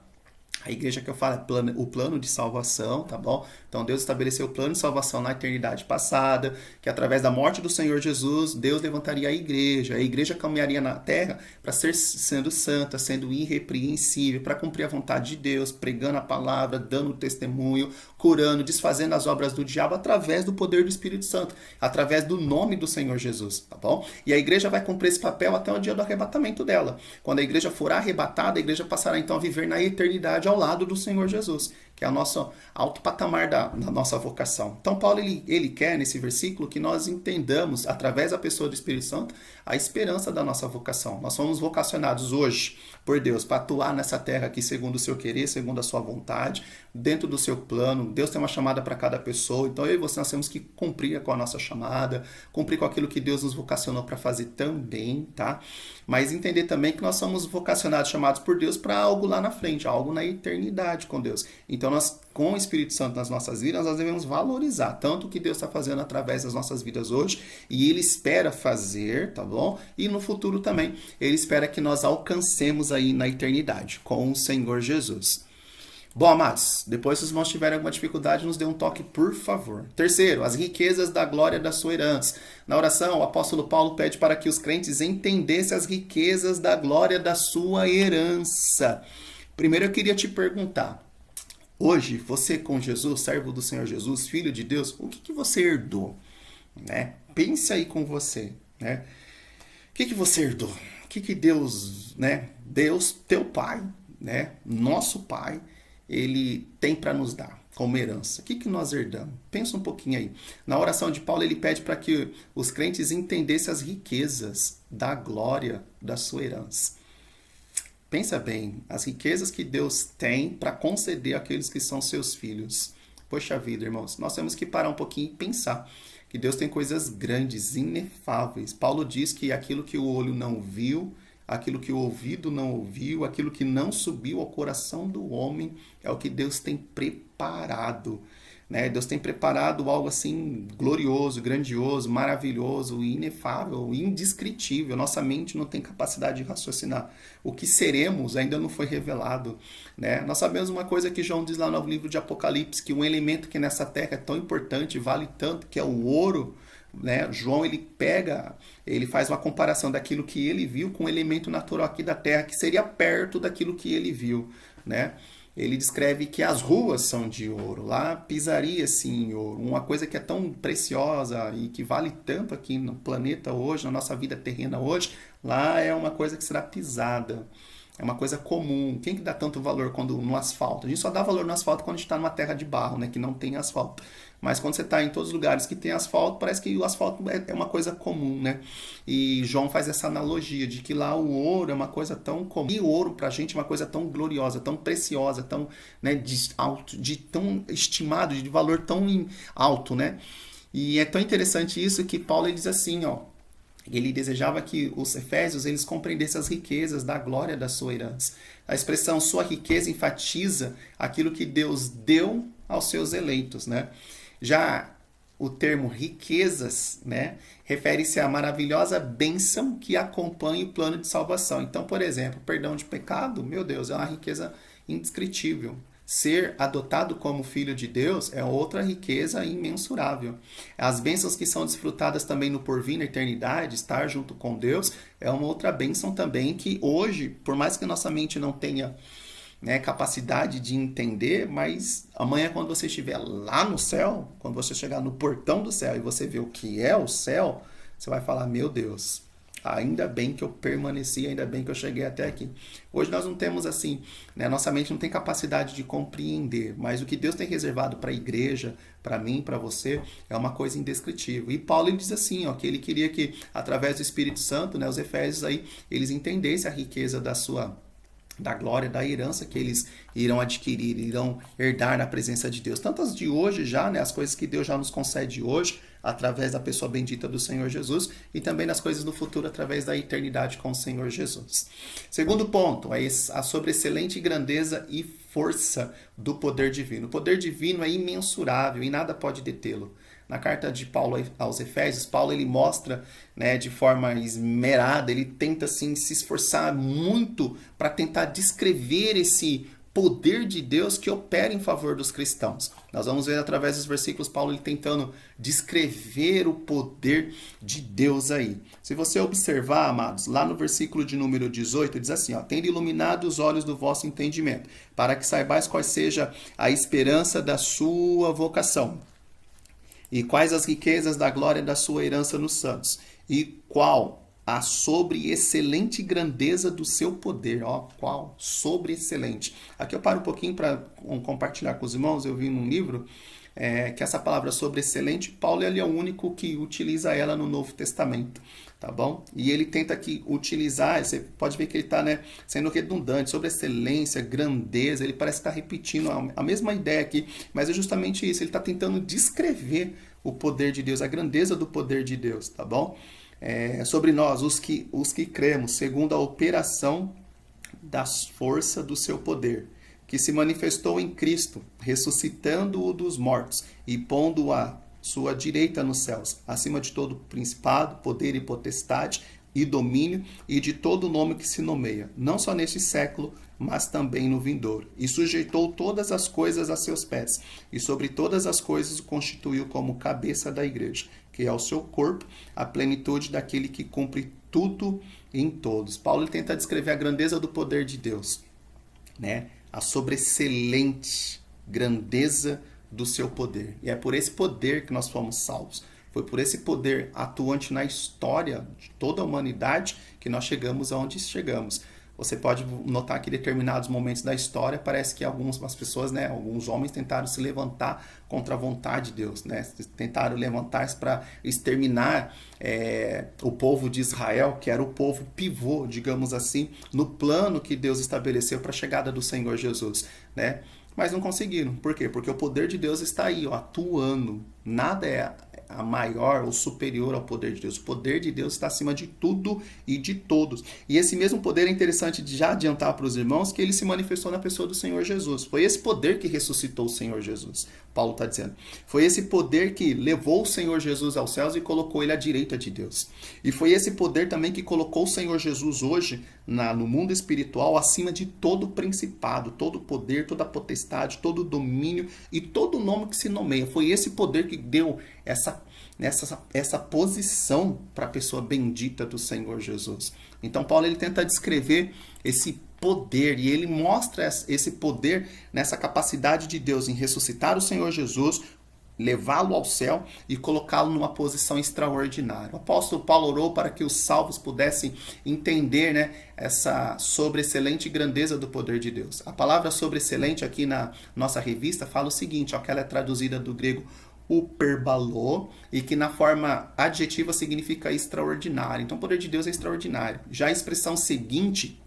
[SPEAKER 1] A igreja que eu falo é o plano de salvação, tá bom? Então Deus estabeleceu o plano de salvação na eternidade passada, que através da morte do Senhor Jesus, Deus levantaria a igreja caminharia na terra para sendo santa, sendo irrepreensível, para cumprir a vontade de Deus, pregando a palavra, dando testemunho, curando, desfazendo as obras do diabo através do poder do Espírito Santo, através do nome do Senhor Jesus, tá bom? E a igreja vai cumprir esse papel até o dia do arrebatamento dela. Quando a igreja for arrebatada, a igreja passará então a viver na eternidade ao lado do Senhor Jesus, que é o nosso alto patamar da nossa vocação. Então Paulo, ele quer nesse versículo que nós entendamos, através da pessoa do Espírito Santo, a esperança da nossa vocação. Nós somos vocacionados hoje por Deus para atuar nessa terra aqui segundo o seu querer, segundo a sua vontade, dentro do seu plano. Deus tem uma chamada para cada pessoa, então eu e você nós temos que cumprir com a nossa chamada, cumprir com aquilo que Deus nos vocacionou para fazer também, tá? Mas entender também que nós somos vocacionados, chamados por Deus para algo lá na frente, algo na eternidade com Deus. Então nós, com o Espírito Santo nas nossas vidas, nós devemos valorizar tanto o que Deus está fazendo através das nossas vidas hoje, e Ele espera fazer, tá bom? E no futuro também, Ele espera que nós alcancemos aí na eternidade com o Senhor Jesus. Bom, amados, depois se os irmãos tiverem alguma dificuldade, nos dê um toque, por favor. Terceiro, as riquezas da glória da sua herança. Na oração, o apóstolo Paulo pede para que os crentes entendessem as riquezas da glória da sua herança. Primeiro eu queria te perguntar, hoje, você com Jesus, servo do Senhor Jesus, filho de Deus, o que você herdou? Né? Pense aí com você, né? O que você herdou? O que Deus, né? Deus, teu Pai, né? Nosso Pai, Ele tem para nos dar como herança. O que nós herdamos? Pensa um pouquinho aí. Na oração de Paulo, ele pede para que os crentes entendessem as riquezas da glória da sua herança. Pensa bem, as riquezas que Deus tem para conceder àqueles que são seus filhos. Poxa vida, irmãos, nós temos que parar um pouquinho e pensar que Deus tem coisas grandes, inefáveis. Paulo diz que aquilo que o olho não viu, aquilo que o ouvido não ouviu, aquilo que não subiu ao coração do homem, é o que Deus tem preparado né? Deus tem preparado algo assim glorioso, grandioso, maravilhoso, inefável, indescritível. Nossa mente não tem capacidade de raciocinar. O que seremos ainda não foi revelado, né? Nós sabemos uma coisa que João diz lá no livro de Apocalipse, que um elemento que nessa terra é tão importante, vale tanto, que é o ouro, né? João ele faz uma comparação daquilo que ele viu com o elemento natural aqui da terra, que seria perto daquilo que ele viu, né? Ele descreve que as ruas são de ouro, lá pisaria-se em ouro, uma coisa que é tão preciosa e que vale tanto aqui no planeta hoje, na nossa vida terrena hoje, lá é uma coisa que será pisada. É uma coisa comum. Quem que dá tanto valor quando no asfalto? A gente só dá valor no asfalto quando a gente está numa terra de barro, né, que não tem asfalto. Mas quando você está em todos os lugares que tem asfalto, parece que o asfalto é uma coisa comum, né? E João faz essa analogia de que lá o ouro é uma coisa tão comum. E o ouro pra gente é uma coisa tão gloriosa, tão preciosa, tão, né, de tão estimado, de valor tão alto, né? E é tão interessante isso que Paulo ele diz assim, ó. Ele desejava que os efésios eles compreendessem as riquezas da glória da sua herança. A expressão sua riqueza enfatiza aquilo que Deus deu aos seus eleitos, né? Já o termo riquezas, né, refere-se à maravilhosa bênção que acompanha o plano de salvação. Então, por exemplo, perdão de pecado, meu Deus, é uma riqueza indescritível. Ser adotado como filho de Deus é outra riqueza imensurável. As bênçãos que são desfrutadas também no porvir, na eternidade, estar junto com Deus, é uma outra bênção também que hoje, por mais que nossa mente não tenha, né, capacidade de entender, mas amanhã quando você estiver lá no céu, quando você chegar no portão do céu e você ver o que é o céu, você vai falar, meu Deus, ainda bem que eu permaneci, ainda bem que eu cheguei até aqui. Hoje nós não temos assim, né? Nossa mente não tem capacidade de compreender, mas o que Deus tem reservado para a igreja, para mim, para você, é uma coisa indescritível. E Paulo ele diz assim, ó, que ele queria que através do Espírito Santo, né, os efésios aí, eles entendessem a riqueza da glória, da herança que eles irão adquirir, irão herdar na presença de Deus. Tantas de hoje já, né, as coisas que Deus já nos concede hoje, através da pessoa bendita do Senhor Jesus, e também nas coisas do futuro, através da eternidade com o Senhor Jesus. Segundo ponto, a sobreexcelente grandeza e força do poder divino. O poder divino é imensurável e nada pode detê-lo. Na carta de Paulo aos Efésios, Paulo ele mostra, né, de forma esmerada, ele tenta assim, se esforçar muito para tentar descrever esse poder de Deus que opera em favor dos cristãos. Nós vamos ver através dos versículos Paulo ele tentando descrever o poder de Deus aí. Se você observar, amados, lá no versículo de número 18, diz assim, ó, tendo iluminado os olhos do vosso entendimento, para que saibais qual seja a esperança da sua vocação, e quais as riquezas da glória da sua herança nos santos, e qual a sobreexcelente grandeza do seu poder. Ó, qual? Sobreexcelente. Aqui eu paro um pouquinho para compartilhar com os irmãos. Eu vi num livro que essa palavra sobreexcelente, Paulo ele é o único que utiliza ela no Novo Testamento, tá bom? E ele tenta aqui utilizar, você pode ver que ele está, né, sendo redundante, sobre excelência, grandeza, ele parece estar repetindo a mesma ideia aqui, mas é justamente isso, ele está tentando descrever o poder de Deus, a grandeza do poder de Deus, tá bom? Sobre nós, os que cremos, segundo a operação da força do seu poder, que se manifestou em Cristo, ressuscitando-o dos mortos e pondo-o à sua direita nos céus, acima de todo principado, poder e potestade e domínio e de todo nome que se nomeia, não só neste século, mas também no vindouro. E sujeitou todas as coisas a seus pés, e sobre todas as coisas o constituiu como cabeça da igreja, que é o seu corpo, a plenitude daquele que cumpre tudo em todos. Paulo tenta descrever a grandeza do poder de Deus, né? A sobreexcelente grandeza do seu poder. E é por esse poder que nós fomos salvos. Foi por esse poder atuante na história de toda a humanidade que nós chegamos aonde chegamos. Você pode notar que em determinados momentos da história parece que algumas pessoas, né, alguns homens tentaram se levantar contra a vontade de Deus, né? Tentaram levantar-se para exterminar o povo de Israel, que era o povo pivô, digamos assim, no plano que Deus estabeleceu para a chegada do Senhor Jesus, né? Mas não conseguiram. Por quê? Porque o poder de Deus está aí, ó, atuando. Nada a maior ou superior ao poder de Deus. O poder de Deus está acima de tudo e de todos. E esse mesmo poder é interessante de já adiantar para os irmãos que ele se manifestou na pessoa do Senhor Jesus. Foi esse poder que ressuscitou o Senhor Jesus, Paulo está dizendo. Foi esse poder que levou o Senhor Jesus aos céus e colocou ele à direita de Deus. E foi esse poder também que colocou o Senhor Jesus hoje no mundo espiritual acima de todo principado, todo poder, toda potestade, todo domínio e todo nome que se nomeia. Foi esse poder que deu essa posição para a pessoa bendita do Senhor Jesus. Então Paulo ele tenta descrever esse poder e ele mostra esse poder nessa capacidade de Deus em ressuscitar o Senhor Jesus, levá-lo ao céu e colocá-lo numa posição extraordinária. O apóstolo Paulo orou para que os salvos pudessem entender, essa sobreexcelente grandeza do poder de Deus. A palavra sobreexcelente aqui na nossa revista fala o seguinte, que ela é traduzida do grego uperbalô, e que na forma adjetiva significa extraordinário. Então o poder de Deus é extraordinário. Já a expressão seguinte,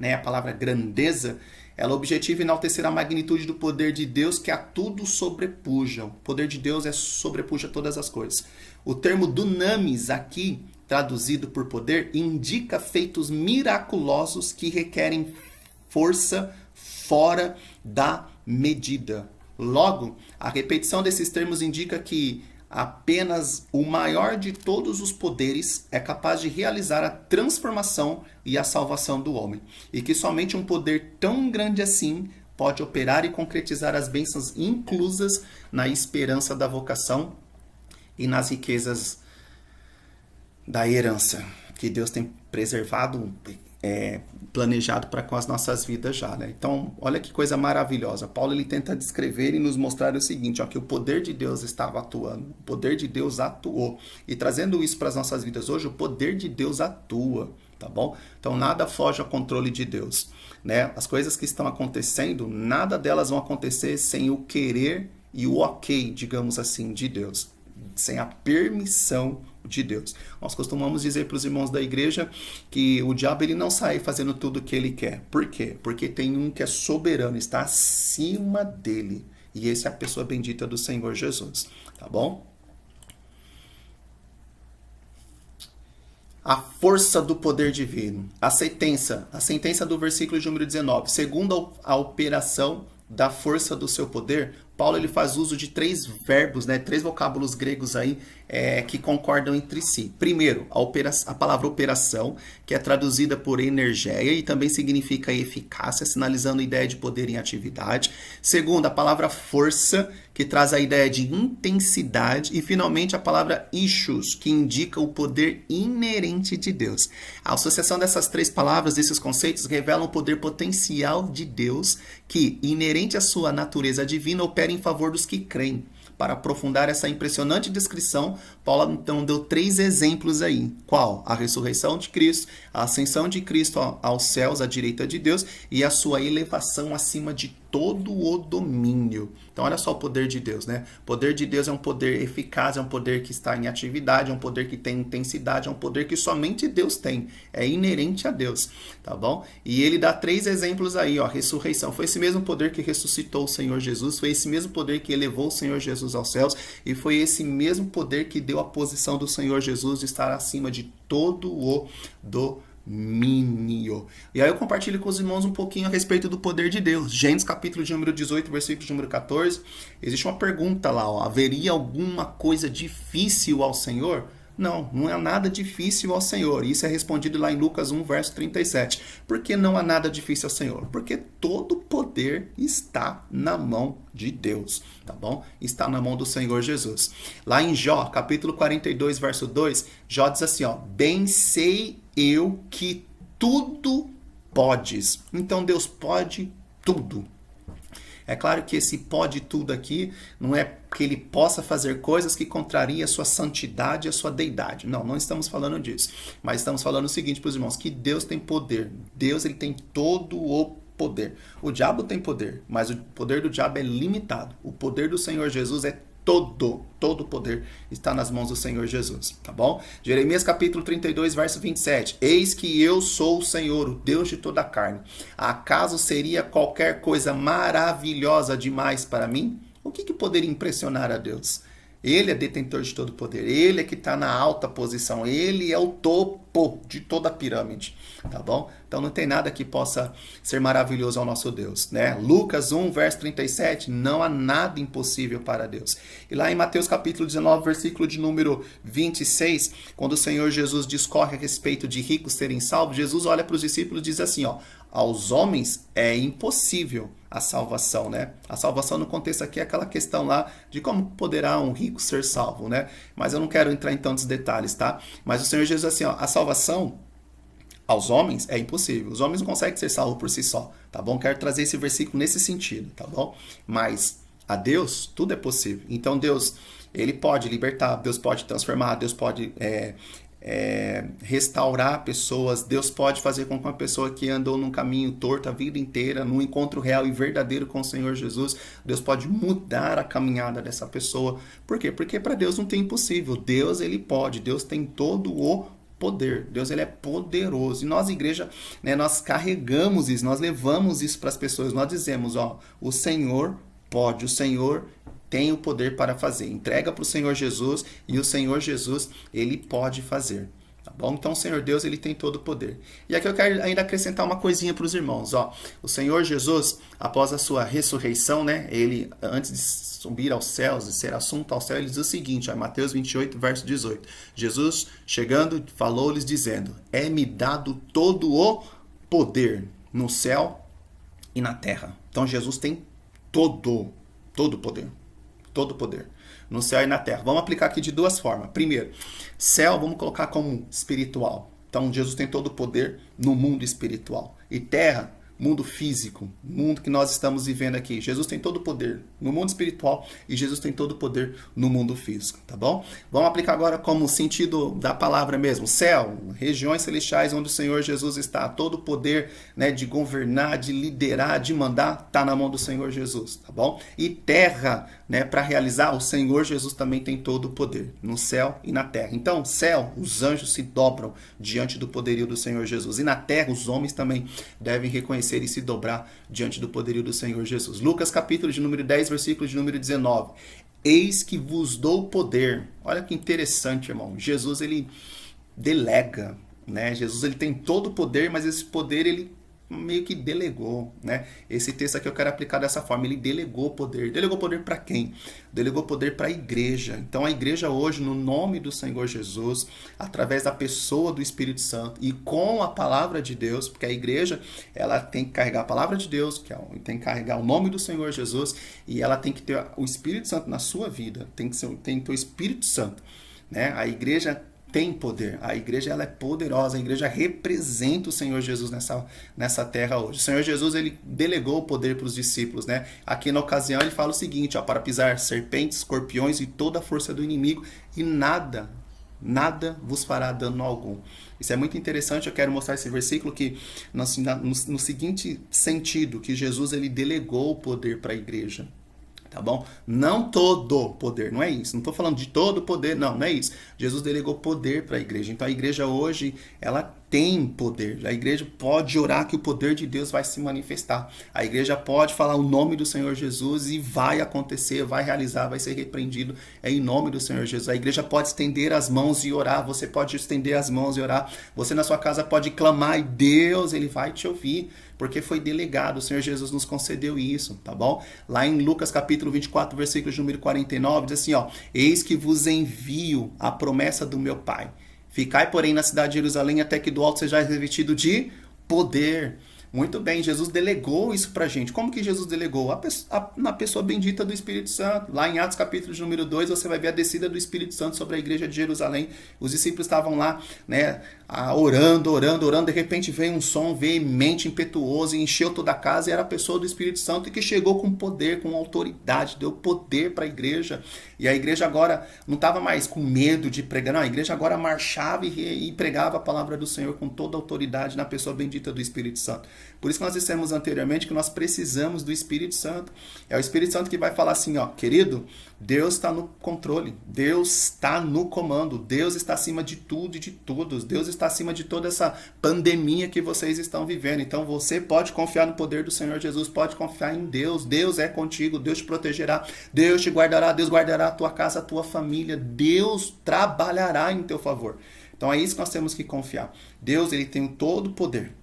[SPEAKER 1] a palavra grandeza, ela objetiva enaltecer a magnitude do poder de Deus que a tudo sobrepuja. O poder de Deus sobrepuja todas as coisas. O termo dunamis aqui, traduzido por poder, indica feitos miraculosos que requerem força fora da medida. Logo, a repetição desses termos indica que apenas o maior de todos os poderes é capaz de realizar a transformação e a salvação do homem. E que somente um poder tão grande assim pode operar e concretizar as bênçãos inclusas na esperança da vocação e nas riquezas da herança que Deus tem preservado, planejado para com as nossas vidas já, Então, olha que coisa maravilhosa. Paulo ele tenta descrever e nos mostrar o seguinte, que o poder de Deus estava atuando, o poder de Deus atuou. E trazendo isso para as nossas vidas hoje, o poder de Deus atua, tá bom? Então, nada foge ao controle de Deus, As coisas que estão acontecendo, nada delas vão acontecer sem o querer e o ok, digamos assim, de Deus, sem a permissão de Deus. Nós costumamos dizer para os irmãos da igreja que o diabo ele não sai fazendo tudo o que ele quer. Por quê? Porque tem um que é soberano, está acima dele. E esse é a pessoa bendita do Senhor Jesus. Tá bom? A força do poder divino. A sentença do versículo de número 19. Segundo a operação da força do seu poder, Paulo ele faz uso de 3 verbos, 3 vocábulos gregos aí que concordam entre si. Primeiro, a palavra operação, que é traduzida por energeia e também significa eficácia, sinalizando a ideia de poder em atividade. Segundo, a palavra força, que traz a ideia de intensidade. E finalmente a palavra ischus, que indica o poder inerente de Deus. A associação dessas 3 palavras, desses conceitos, revelam o poder potencial de Deus que, inerente à sua natureza divina, opera em favor dos que creem. Para aprofundar essa impressionante descrição, Paulo então deu 3 exemplos aí. Qual? A ressurreição de Cristo, a ascensão de Cristo aos céus, à direita de Deus, e a sua elevação acima de todo o domínio. Então olha só o poder de Deus, O poder de Deus é um poder eficaz, é um poder que está em atividade, é um poder que tem intensidade, é um poder que somente Deus tem, é inerente a Deus, tá bom? E ele dá 3 exemplos aí, ressurreição. Foi esse mesmo poder que ressuscitou o Senhor Jesus, foi esse mesmo poder que elevou o Senhor Jesus aos céus, e foi esse mesmo poder que deu a posição do Senhor Jesus de estar acima de todo o domínio. E aí eu compartilho com os irmãos um pouquinho a respeito do poder de Deus. Gênesis capítulo de número 18, versículo de número 14. Existe uma pergunta lá, haveria alguma coisa difícil ao Senhor? Não, não há nada difícil ao Senhor. Isso é respondido lá em Lucas 1, verso 37. Por que não há nada difícil ao Senhor? Porque todo poder está na mão de Deus, tá bom? Está na mão do Senhor Jesus. Lá em Jó, capítulo 42, verso 2, Jó diz assim, bem sei eu que tudo podes. Então Deus pode tudo. É claro que esse pode tudo aqui não é que ele possa fazer coisas que contrariem a sua santidade e a sua deidade. Não estamos falando disso. Mas estamos falando o seguinte para os irmãos, que Deus tem poder. Deus ele tem todo o poder. O diabo tem poder, mas o poder do diabo é limitado. O poder do Senhor Jesus é todo o poder está nas mãos do Senhor Jesus, tá bom? Jeremias capítulo 32, verso 27. Eis que eu sou o Senhor, o Deus de toda a carne. Acaso seria qualquer coisa maravilhosa demais para mim? O que poderia impressionar a Deus? Ele é detentor de todo poder. Ele é que está na alta posição. Ele é o topo de toda a pirâmide. Tá bom? Então não tem nada que possa ser maravilhoso ao nosso Deus, né? Lucas 1, verso 37, não há nada impossível para Deus. E lá em Mateus capítulo 19, versículo de número 26, quando o Senhor Jesus discorre a respeito de ricos serem salvos, Jesus olha para os discípulos e diz assim, ó, aos homens é impossível a salvação, né? A salvação no contexto aqui é aquela questão lá de como poderá um rico ser salvo, né? Mas eu não quero entrar em tantos detalhes, tá? Mas o Senhor Jesus diz assim, ó, a salvação aos homens é impossível. Os homens não conseguem ser salvos por si só, tá bom? Quero trazer esse versículo nesse sentido, tá bom? Mas a Deus tudo é possível. Então Deus, ele pode libertar, Deus pode transformar, Deus pode restaurar pessoas, Deus pode fazer com que uma pessoa que andou num caminho torto a vida inteira, num encontro real e verdadeiro com o Senhor Jesus, Deus pode mudar a caminhada dessa pessoa. Por quê? Porque para Deus não tem impossível. Deus, ele pode, Deus tem todo o poder. Deus, ele é poderoso. E nós, igreja, né, nós carregamos isso, nós levamos isso para as pessoas. Nós dizemos, ó, o Senhor pode, o Senhor tem o poder para fazer. Entrega para o Senhor Jesus e o Senhor Jesus, ele pode fazer. Tá bom? Então o Senhor Deus, ele tem todo o poder. E aqui eu quero ainda acrescentar uma coisinha para os irmãos. Ó, o Senhor Jesus, após a sua ressurreição, né, ele, antes de subir aos céus e ser assunto ao céu, ele diz o seguinte, ó, Mateus 28, verso 18. Jesus, chegando, falou-lhes dizendo, é-me dado todo o poder no céu e na terra. Então Jesus tem todo o poder. Todo o poder no céu e na terra. Vamos aplicar aqui de duas formas. Primeiro, céu vamos colocar como espiritual. Então Jesus tem todo o poder no mundo espiritual. E terra, mundo físico, mundo que nós estamos vivendo aqui. Jesus tem todo o poder no mundo espiritual e Jesus tem todo o poder no mundo físico, tá bom? Vamos aplicar agora como sentido da palavra mesmo. Céu, regiões celestiais onde o Senhor Jesus está. Todo o poder, né, de governar, de liderar, de mandar, está na mão do Senhor Jesus, tá bom? E terra, né, para realizar, o Senhor Jesus também tem todo o poder no céu e na terra. Então, céu, os anjos se dobram diante do poderio do Senhor Jesus. E na terra, os homens também devem reconhecer e se dobrar diante do poderio do Senhor Jesus. Lucas capítulo de número 10, versículo de número 19. Eis que vos dou poder. Olha que interessante, irmão. Jesus, ele delega, né? Jesus, ele tem todo o poder, mas esse poder, ele meio que delegou, né? Esse texto aqui eu quero aplicar dessa forma. Ele delegou poder. Delegou poder para quem? Delegou poder para a igreja. Então a igreja hoje, no nome do Senhor Jesus, através da pessoa do Espírito Santo e com a palavra de Deus, porque a igreja, ela tem que carregar a palavra de Deus, tem que carregar o nome do Senhor Jesus, e ela tem que ter o Espírito Santo na sua vida. Tem que ter o Espírito Santo, né? A igreja tem poder, a igreja, ela é poderosa, a igreja representa o Senhor Jesus nessa terra hoje. O Senhor Jesus, ele delegou o poder para os discípulos, né? Aqui na ocasião ele fala o seguinte, ó, para pisar serpentes, escorpiões e toda a força do inimigo, e nada vos fará dano algum. Isso é muito interessante, eu quero mostrar esse versículo que no seguinte sentido, que Jesus, ele delegou o poder para a igreja. Tá bom? Não todo poder, não é isso. Não estou falando de todo poder, não é isso. Jesus delegou poder para a igreja. Então a igreja hoje, ela tem poder. A igreja pode orar que o poder de Deus vai se manifestar. A igreja pode falar o nome do Senhor Jesus e vai acontecer, vai realizar, vai ser repreendido em nome do Senhor Jesus. A igreja pode estender as mãos e orar. Você pode estender as mãos e orar. Você na sua casa pode clamar e Deus, ele vai te ouvir. Porque foi delegado, o Senhor Jesus nos concedeu isso, tá bom? Lá em Lucas capítulo 24, versículo número 49, diz assim, ó, eis que vos envio a promessa do meu Pai. Ficai, porém, na cidade de Jerusalém, até que do alto sejais revestido de poder. Muito bem, Jesus delegou isso pra gente. Como que Jesus delegou? Na pessoa bendita do Espírito Santo. Lá em Atos capítulo de número 2, você vai ver a descida do Espírito Santo sobre a igreja de Jerusalém. Os discípulos estavam lá, né, orando. De repente veio um som veemente, impetuoso, e encheu toda a casa, e era a pessoa do Espírito Santo que chegou com poder, com autoridade, deu poder para a igreja. E a igreja agora não estava mais com medo de pregar, não, a igreja agora marchava e pregava a palavra do Senhor com toda a autoridade na pessoa bendita do Espírito Santo. Por isso que nós dissemos anteriormente que nós precisamos do Espírito Santo. É o Espírito Santo que vai falar assim, ó, querido, Deus está no controle, Deus está no comando, Deus está acima de tudo e de todos, Deus está acima de toda essa pandemia que vocês estão vivendo. Então você pode confiar no poder do Senhor Jesus, pode confiar em Deus, Deus é contigo, Deus te protegerá, Deus te guardará, Deus guardará a tua casa, a tua família, Deus trabalhará em teu favor. Então é isso que nós temos que confiar. Deus, ele tem todo o poder.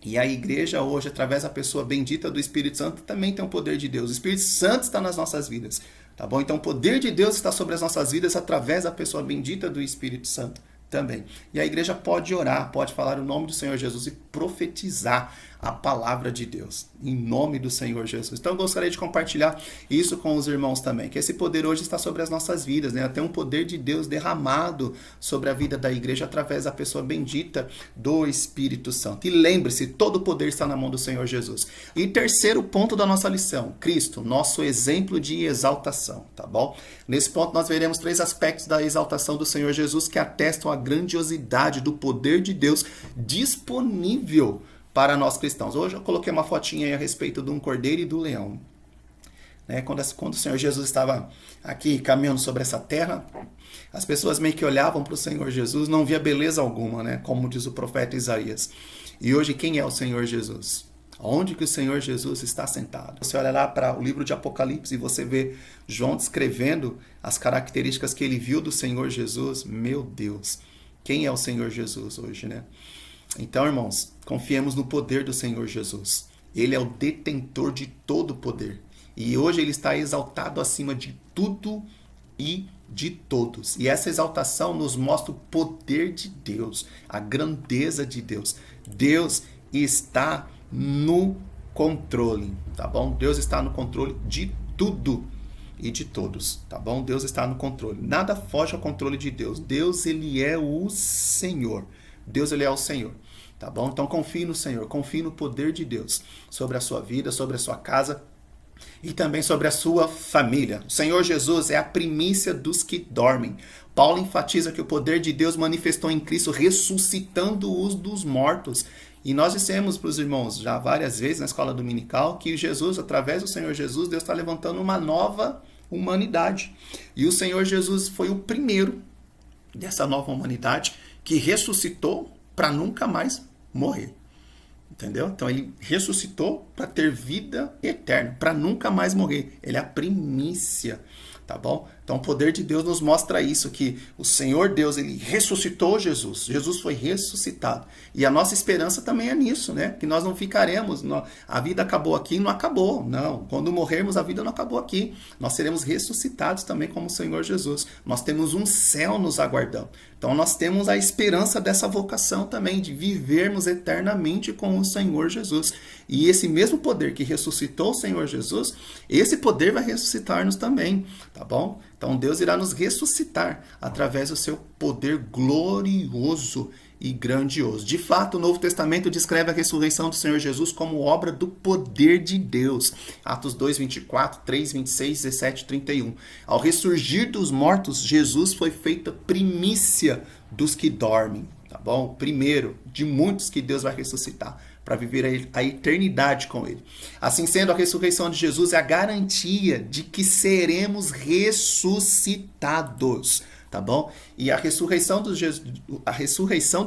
[SPEAKER 1] E a igreja hoje, através da pessoa bendita do Espírito Santo, também tem o poder de Deus. O Espírito Santo está nas nossas vidas, tá bom? Então o poder de Deus está sobre as nossas vidas através da pessoa bendita do Espírito Santo também. E a igreja pode orar, pode falar o nome do Senhor Jesus e profetizar a palavra de Deus, em nome do Senhor Jesus. Então eu gostaria de compartilhar isso com os irmãos também, que esse poder hoje está sobre as nossas vidas, né? Tem um poder de Deus derramado sobre a vida da igreja através da pessoa bendita do Espírito Santo. E lembre-se, todo o poder está na mão do Senhor Jesus. E terceiro ponto da nossa lição, Cristo, nosso exemplo de exaltação, tá bom? Nesse ponto nós veremos 3 aspectos da exaltação do Senhor Jesus que atestam a grandiosidade do poder de Deus disponível para nós cristãos. Hoje eu coloquei uma fotinha aí a respeito de um cordeiro e do leão. Né? Quando o Senhor Jesus estava aqui caminhando sobre essa terra, as pessoas meio que olhavam para o Senhor Jesus, não via beleza alguma, né? Como diz o profeta Isaías. E hoje quem é o Senhor Jesus? Onde que o Senhor Jesus está sentado? Você olha lá para o livro de Apocalipse e você vê João descrevendo as características que ele viu do Senhor Jesus. Meu Deus, quem é o Senhor Jesus hoje, né? Então, irmãos, confiemos no poder do Senhor Jesus. Ele é o detentor de todo o poder. E hoje ele está exaltado acima de tudo e de todos. E essa exaltação nos mostra o poder de Deus, a grandeza de Deus. Deus está no controle, tá bom? Deus está no controle de tudo e de todos, tá bom? Deus está no controle. Nada foge ao controle de Deus. Deus, ele é o Senhor. Deus, ele é o Senhor, tá bom? Então confie no Senhor, confie no poder de Deus sobre a sua vida, sobre a sua casa e também sobre a sua família. O Senhor Jesus é a primícia dos que dormem. Paulo enfatiza que o poder de Deus manifestou em Cristo, ressuscitando-os dos mortos. E nós dissemos para os irmãos já várias vezes na escola dominical que Jesus, através do Senhor Jesus, Deus está levantando uma nova humanidade. E o Senhor Jesus foi o primeiro dessa nova humanidade que ressuscitou para nunca mais morrer. Entendeu? Então ele ressuscitou para ter vida eterna, para nunca mais morrer. Ele é a primícia, tá bom? Então o poder de Deus nos mostra isso, que o Senhor Deus, ele ressuscitou Jesus. Jesus foi ressuscitado. E a nossa esperança também é nisso, né? Que nós não ficaremos, a vida acabou aqui e não acabou. Não, quando morrermos a vida não acabou aqui. Nós seremos ressuscitados também como o Senhor Jesus. Nós temos um céu nos aguardando. Então nós temos a esperança dessa vocação também, de vivermos eternamente com o Senhor Jesus. E esse mesmo poder que ressuscitou o Senhor Jesus, esse poder vai ressuscitar-nos também, tá bom? Então Deus irá nos ressuscitar através do seu poder glorioso e grandioso. De fato, o Novo Testamento descreve a ressurreição do Senhor Jesus como obra do poder de Deus. Atos 2, 24, 3, 26, 17, 31. Ao ressurgir dos mortos, Jesus foi feita primícia dos que dormem. Tá bom? Primeiro de muitos que Deus vai ressuscitar para viver a eternidade com ele. Assim sendo, a ressurreição de Jesus é a garantia de que seremos ressuscitados, tá bom? E a ressurreição do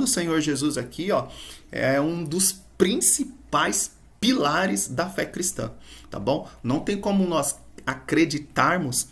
[SPEAKER 1] Senhor Jesus aqui, ó, é um dos principais pilares da fé cristã, tá bom? Não tem como nós acreditarmos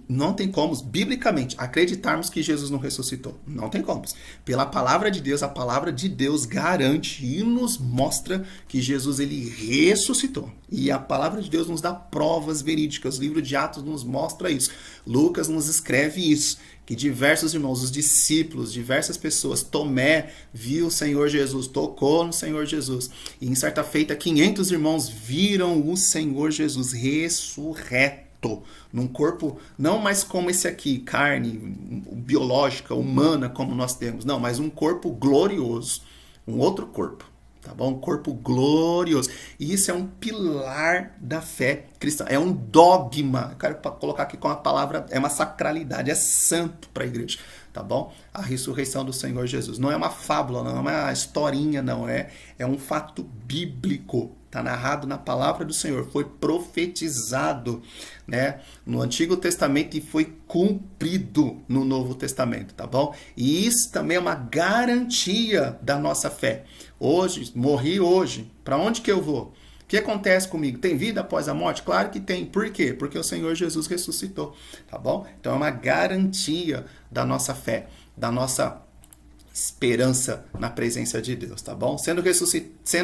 [SPEAKER 1] não tem como, biblicamente, acreditarmos que Jesus não ressuscitou. Não tem como. Pela palavra de Deus, a palavra de Deus garante e nos mostra que Jesus, ele ressuscitou. E a palavra de Deus nos dá provas verídicas. O livro de Atos nos mostra isso. Lucas nos escreve isso. Que diversos irmãos, os discípulos, diversas pessoas, Tomé viu o Senhor Jesus, tocou no Senhor Jesus. E em certa feita, 500 irmãos viram o Senhor Jesus ressurreto. Num corpo não mais como esse aqui, carne biológica, humana, como nós temos. Não, mas um corpo glorioso. Um outro corpo. Tá bom? Um corpo glorioso. E isso é um pilar da fé cristã. É um dogma. Eu quero colocar aqui com a palavra, é uma sacralidade, é santo para a igreja. tá bom? A ressurreição do Senhor Jesus. Não é uma fábula, não é uma historinha, não. É um fato bíblico. Está narrado na palavra do Senhor. Foi profetizado, né, no Antigo Testamento e foi cumprido no Novo Testamento, tá bom? E isso também é uma garantia da nossa fé. Hoje, morri hoje. Para onde que eu vou? O que acontece comigo? Tem vida após a morte? Claro que tem. Por quê? Porque o Senhor Jesus ressuscitou, tá bom? Então é uma garantia da nossa fé, da nossa esperança na presença de Deus, tá bom? Sendo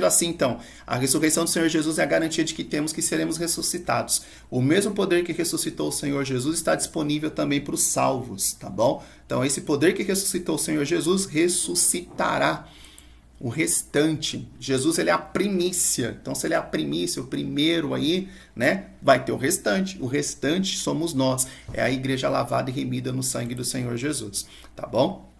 [SPEAKER 1] assim, então, a ressurreição do Senhor Jesus é a garantia de que temos que seremos ressuscitados. O mesmo poder que ressuscitou o Senhor Jesus está disponível também para os salvos, tá bom? Então, esse poder que ressuscitou o Senhor Jesus ressuscitará o restante. Jesus, ele é a primícia. Então, se ele é a primícia, o primeiro aí, né, vai ter o restante. O restante somos nós. É a igreja lavada e remida no sangue do Senhor Jesus, tá bom?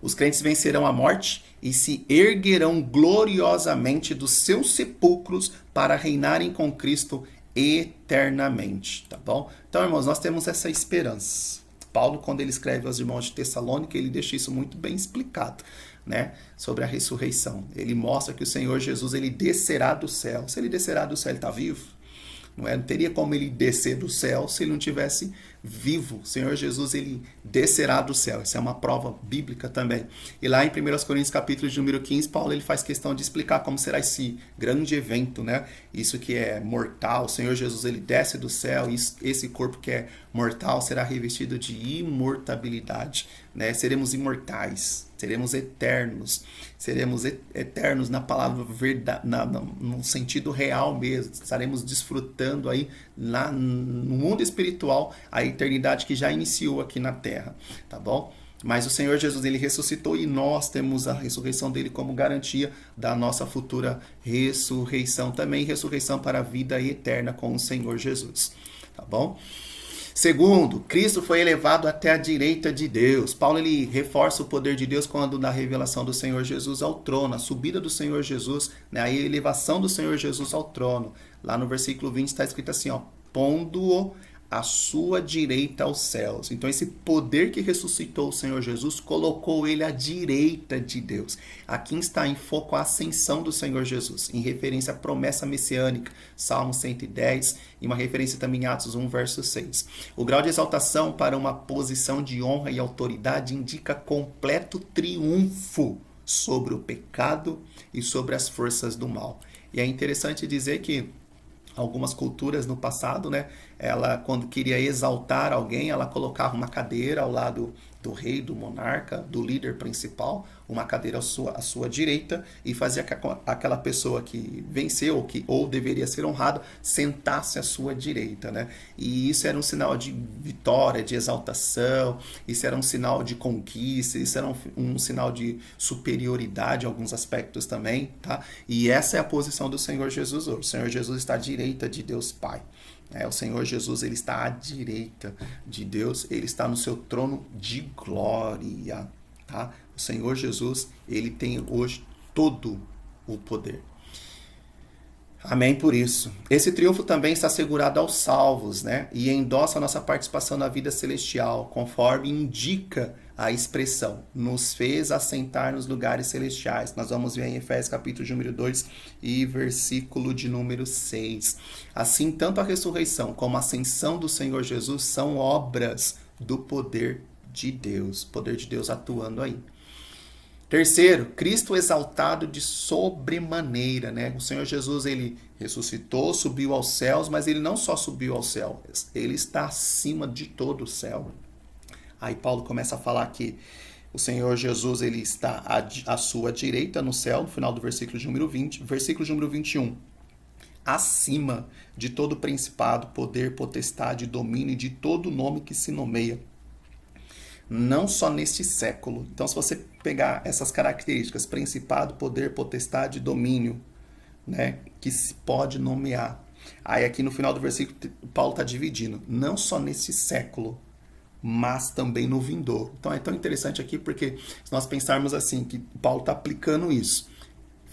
[SPEAKER 1] Os crentes vencerão a morte e se erguerão gloriosamente dos seus sepulcros para reinarem com Cristo eternamente, tá bom? Então, irmãos, nós temos essa esperança. Paulo, quando ele escreve aos irmãos de Tessalônica, ele deixa isso muito bem explicado, né, sobre a ressurreição. Ele mostra que o Senhor Jesus, ele descerá do céu. Se ele descerá do céu, ele está vivo? Não teria como ele descer do céu se ele não tivesse vivo. O Senhor Jesus, ele descerá do céu. Isso é uma prova bíblica também. E lá em 1 Coríntios, capítulo de número 15, Paulo, ele faz questão de explicar como será esse grande evento, né? Isso que é mortal. O Senhor Jesus, ele desce do céu e esse corpo que é mortal será revestido de imortabilidade, né? Seremos imortais. Seremos eternos na palavra verdade, no sentido real mesmo. Estaremos desfrutando aí no mundo espiritual a eternidade que já iniciou aqui na terra, tá bom? Mas o Senhor Jesus, ele ressuscitou e nós temos a ressurreição dele como garantia da nossa futura ressurreição, também ressurreição para a vida eterna com o Senhor Jesus, tá bom? Segundo, Cristo foi elevado até a direita de Deus. Paulo, ele reforça o poder de Deus quando na revelação do Senhor Jesus ao trono, a subida do Senhor Jesus, né, a elevação do Senhor Jesus ao trono. Lá no versículo 20 está escrito assim, ó, pondo-o à sua direita aos céus. Então esse poder que ressuscitou o Senhor Jesus colocou ele à direita de Deus. Aqui está em foco a ascensão do Senhor Jesus, em referência à promessa messiânica, Salmo 110, e uma referência também em Atos 1, verso 6. O grau de exaltação para uma posição de honra e autoridade indica completo triunfo sobre o pecado e sobre as forças do mal. E é interessante dizer que algumas culturas no passado, né, ela, quando queria exaltar alguém, ela colocava uma cadeira ao lado do rei, do monarca, do líder principal, uma cadeira à sua direita, e fazia que aquela pessoa que venceu ou deveria ser honrada sentasse à sua direita, né? E isso era um sinal de vitória, de exaltação, isso era um sinal de conquista, isso era um sinal de superioridade em alguns aspectos também, tá? E essa é a posição do Senhor Jesus hoje. O Senhor Jesus está à direita de Deus Pai. O Senhor Jesus, ele está à direita de Deus, ele está no seu trono de glória, tá? O Senhor Jesus, ele tem hoje todo o poder. Amém por isso. Esse triunfo também está assegurado aos salvos, né? E endossa a nossa participação na vida celestial, conforme indica a expressão, nos fez assentar nos lugares celestiais. Nós vamos ver em Efésios capítulo de número 2 e versículo de número 6. Assim, tanto a ressurreição como a ascensão do Senhor Jesus são obras do poder de Deus atuando aí. Terceiro, Cristo exaltado de sobremaneira, né? O Senhor Jesus, ele ressuscitou, subiu aos céus, mas ele não só subiu aos céus, ele está acima de todo o céu. Aí Paulo começa a falar que o Senhor Jesus, ele está à sua direita no céu, no final do versículo de número 20, versículo de número 21. Acima de todo principado, poder, potestade, domínio e de todo nome que se nomeia. Não só neste século. Então, se você pegar essas características, principado, poder, potestade, domínio, né, que se pode nomear. Aí aqui no final do versículo, Paulo está dividindo. Não só nesse século, mas também no vindouro. Então é tão interessante aqui porque se nós pensarmos assim, que Paulo está aplicando isso.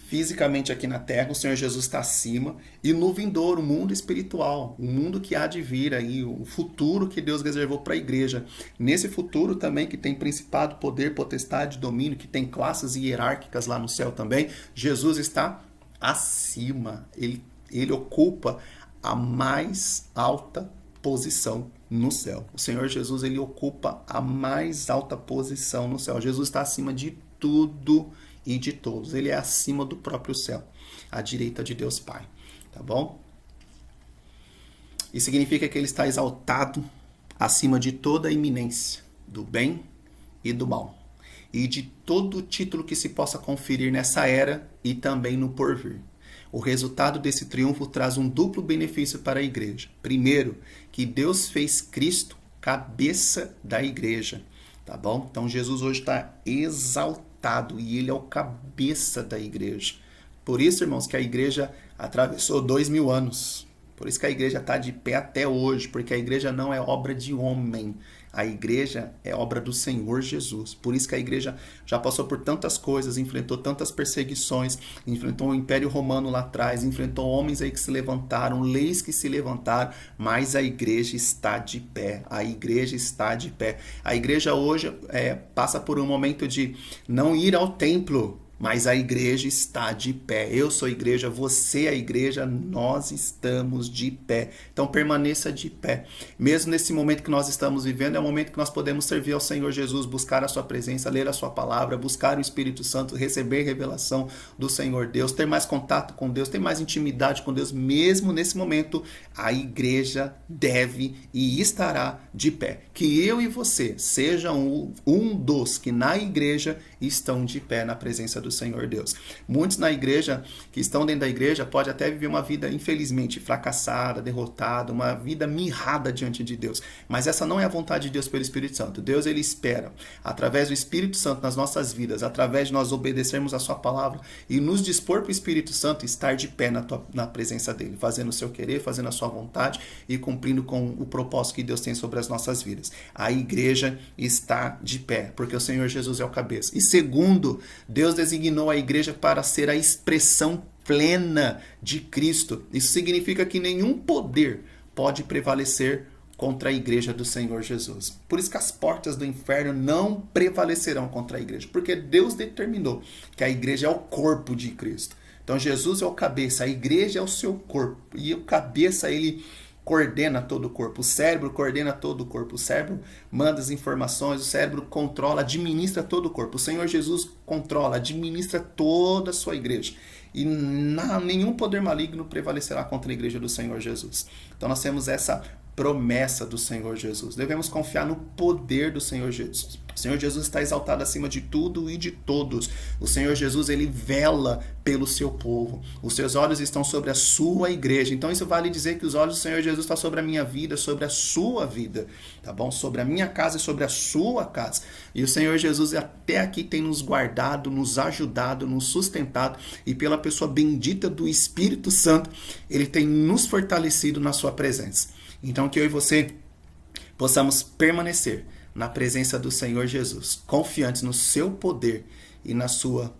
[SPEAKER 1] fisicamente aqui na Terra, o Senhor Jesus está acima, e no vindouro, o mundo espiritual, o mundo que há de vir aí, o futuro que Deus reservou para a igreja. Nesse futuro também, que tem principado, poder, potestade, domínio, que tem classes hierárquicas lá no céu também, Jesus está acima, ele ocupa a mais alta posição no céu. O Senhor Jesus, ele ocupa a mais alta posição no céu. Jesus está acima de tudo e de todos. Ele é acima do próprio céu, à direita de Deus Pai. Tá bom? Isso significa que ele está exaltado acima de toda a iminência do bem e do mal, e de todo título que se possa conferir nessa era e também no porvir. O resultado desse triunfo traz um duplo benefício para a igreja. Primeiro, que Deus fez Cristo cabeça da igreja. Tá bom? Então Jesus hoje está exaltado e ele é o cabeça da igreja. Por isso, irmãos, que a igreja atravessou 2000 anos. Por isso que a igreja está de pé até hoje, porque a igreja não é obra de homem. A igreja é obra do Senhor Jesus. Por isso que a igreja já passou por tantas coisas, enfrentou tantas perseguições, enfrentou o Império Romano lá atrás, enfrentou homens aí que se levantaram, leis que se levantaram, mas a igreja está de pé. A igreja está de pé. A igreja hoje passa por um momento de não ir ao templo, mas a igreja está de pé. Eu sou a igreja, você é a igreja, nós estamos de pé. Então permaneça de pé. Mesmo nesse momento que nós estamos vivendo, é o momento que nós podemos servir ao Senhor Jesus, buscar a sua presença, ler a sua palavra, buscar o Espírito Santo, receber revelação do Senhor Deus, ter mais contato com Deus, ter mais intimidade com Deus. Mesmo nesse momento, a igreja deve e estará de pé. Que eu e você sejam um dos que na igreja estão de pé na presença do Senhor Deus. Muitos na igreja, que estão dentro da igreja, podem até viver uma vida, infelizmente, fracassada, derrotada, uma vida mirrada diante de Deus. Mas essa não é a vontade de Deus pelo Espírito Santo. Deus, ele espera, através do Espírito Santo nas nossas vidas, através de nós obedecermos a sua palavra e nos dispor para o Espírito Santo estar de pé na presença dele, fazendo o seu querer, fazendo a sua vontade e cumprindo com o propósito que Deus tem sobre as nossas vidas. A igreja está de pé, porque o Senhor Jesus é o cabeça. E segundo, Deus designou a igreja para ser a expressão plena de Cristo. Isso significa que nenhum poder pode prevalecer contra a igreja do Senhor Jesus. Por isso que as portas do inferno não prevalecerão contra a igreja, porque Deus determinou que a igreja é o corpo de Cristo. Então Jesus é o cabeça, a igreja é o seu corpo, e o cabeça, ele coordena todo o corpo, o cérebro coordena todo o corpo, o cérebro manda as informações, o cérebro controla, administra todo o corpo. O Senhor Jesus controla, administra toda a sua igreja. E nenhum poder maligno prevalecerá contra a igreja do Senhor Jesus. Então nós temos essa promessa do Senhor Jesus. Devemos confiar no poder do Senhor Jesus. O Senhor Jesus está exaltado acima de tudo e de todos. O Senhor Jesus, ele vela pelo seu povo. Os seus olhos estão sobre a sua igreja. Então isso vale dizer que os olhos do Senhor Jesus estão sobre a minha vida, sobre a sua vida, tá bom? Sobre a minha casa e sobre a sua casa. E o Senhor Jesus até aqui tem nos guardado, nos ajudado, nos sustentado, e pela pessoa bendita do Espírito Santo, ele tem nos fortalecido na sua presença. Então que eu e você possamos permanecer na presença do Senhor Jesus, confiantes no seu poder e na sua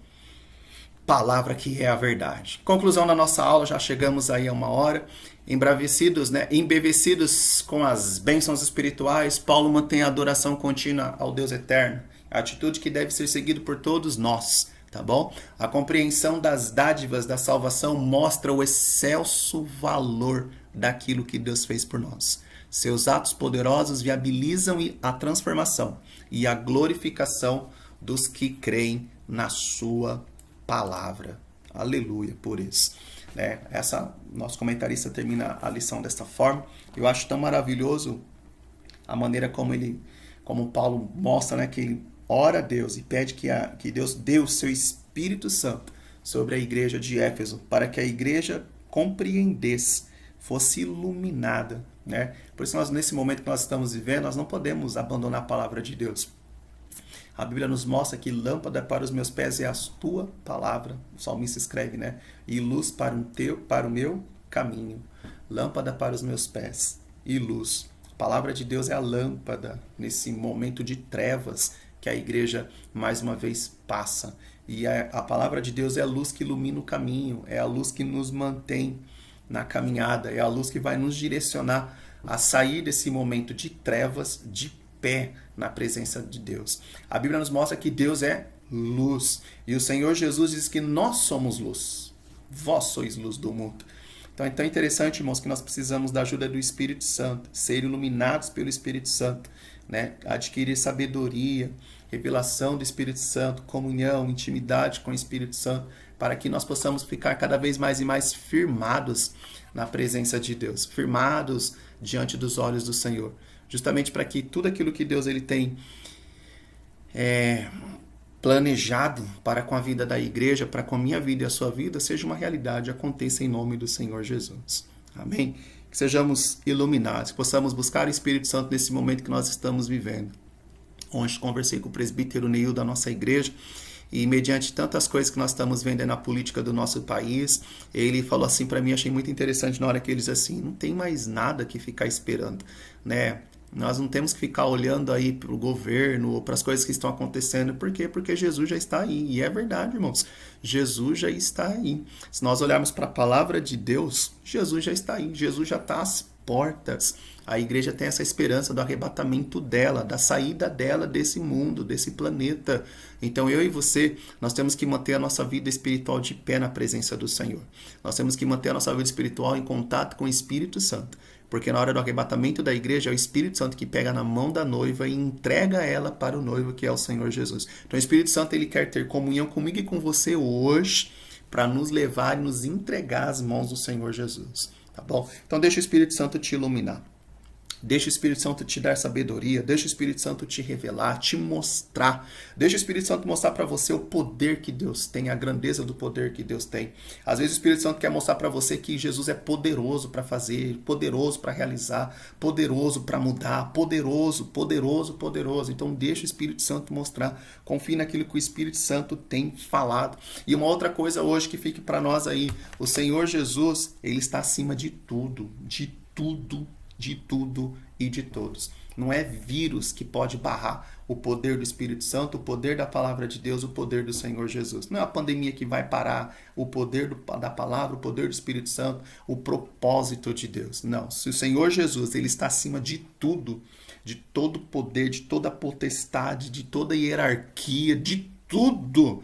[SPEAKER 1] palavra que é a verdade. Conclusão da nossa aula, já chegamos aí a 1 hora. Embevecidos com as bênçãos espirituais, Paulo mantém a adoração contínua ao Deus eterno, a atitude que deve ser seguida por todos nós. Tá bom? A compreensão das dádivas da salvação mostra o excelso valor daquilo que Deus fez por nós. Seus atos poderosos viabilizam a transformação e a glorificação dos que creem na sua palavra. Aleluia por isso. Nosso comentarista termina a lição desta forma. Eu acho tão maravilhoso a maneira como Paulo mostra, que ele ora a Deus e pede que Deus dê o seu Espírito Santo sobre a igreja de Éfeso, para que a igreja compreendesse, fosse iluminada. Por isso, nesse momento que nós estamos vivendo, nós não podemos abandonar a palavra de Deus. A Bíblia nos mostra que lâmpada para os meus pés é a tua palavra. O salmista escreve, e luz para o meu caminho. Lâmpada para os meus pés e luz. A palavra de Deus é a lâmpada nesse momento de trevas que a igreja mais uma vez passa. E a palavra de Deus é a luz que ilumina o caminho, é a luz que nos mantém na caminhada, é a luz que vai nos direcionar a sair desse momento de trevas de pé na presença de Deus. A Bíblia nos mostra que Deus é luz. E o Senhor Jesus diz que nós somos luz. Vós sois luz do mundo. Então é tão interessante, irmãos, que nós precisamos da ajuda do Espírito Santo, ser iluminados pelo Espírito Santo, né? Adquirir sabedoria, revelação do Espírito Santo, comunhão, intimidade com o Espírito Santo, para que nós possamos ficar cada vez mais e mais firmados na presença de Deus, firmados diante dos olhos do Senhor, justamente para que tudo aquilo que Deus ele tem planejado para com a vida da igreja, para com a minha vida e a sua vida, seja uma realidade, aconteça em nome do Senhor Jesus. Amém? Que sejamos iluminados, que possamos buscar o Espírito Santo nesse momento que nós estamos vivendo. Ontem conversei com o presbítero Neil da nossa igreja, e mediante tantas coisas que nós estamos vendo na política do nosso país, ele falou assim para mim, achei muito interessante na hora que ele diz assim, não tem mais nada que ficar esperando, né? Nós não temos que ficar olhando aí para o governo ou para as coisas que estão acontecendo. Por quê? Porque Jesus já está aí. E é verdade, irmãos. Jesus já está aí. Se nós olharmos para a palavra de Deus, Jesus já está aí. Jesus já está às portas. A igreja tem essa esperança do arrebatamento dela, da saída dela desse mundo, desse planeta. Então eu e você, nós temos que manter a nossa vida espiritual de pé na presença do Senhor. Nós temos que manter a nossa vida espiritual em contato com o Espírito Santo. Porque na hora do arrebatamento da igreja é o Espírito Santo que pega na mão da noiva e entrega ela para o noivo, que é o Senhor Jesus. Então o Espírito Santo ele quer ter comunhão comigo e com você hoje para nos levar e nos entregar às mãos do Senhor Jesus. Tá bom? Então deixa o Espírito Santo te iluminar. Deixa o Espírito Santo te dar sabedoria, deixa o Espírito Santo te revelar, te mostrar. Deixa o Espírito Santo mostrar para você o poder que Deus tem, a grandeza do poder que Deus tem. Às vezes o Espírito Santo quer mostrar para você que Jesus é poderoso para fazer, poderoso para realizar, poderoso para mudar, poderoso. Então deixa o Espírito Santo mostrar. Confie naquilo que o Espírito Santo tem falado. E uma outra coisa hoje que fique para nós aí, o Senhor Jesus, ele está acima de tudo e de todos. Não é vírus que pode barrar o poder do Espírito Santo, o poder da palavra de Deus, o poder do Senhor Jesus. Não é a pandemia que vai parar o poder da palavra, o poder do Espírito Santo, o propósito de Deus. Não. Se o Senhor Jesus ele está acima de tudo, de todo poder, de toda potestade, de toda hierarquia, de tudo,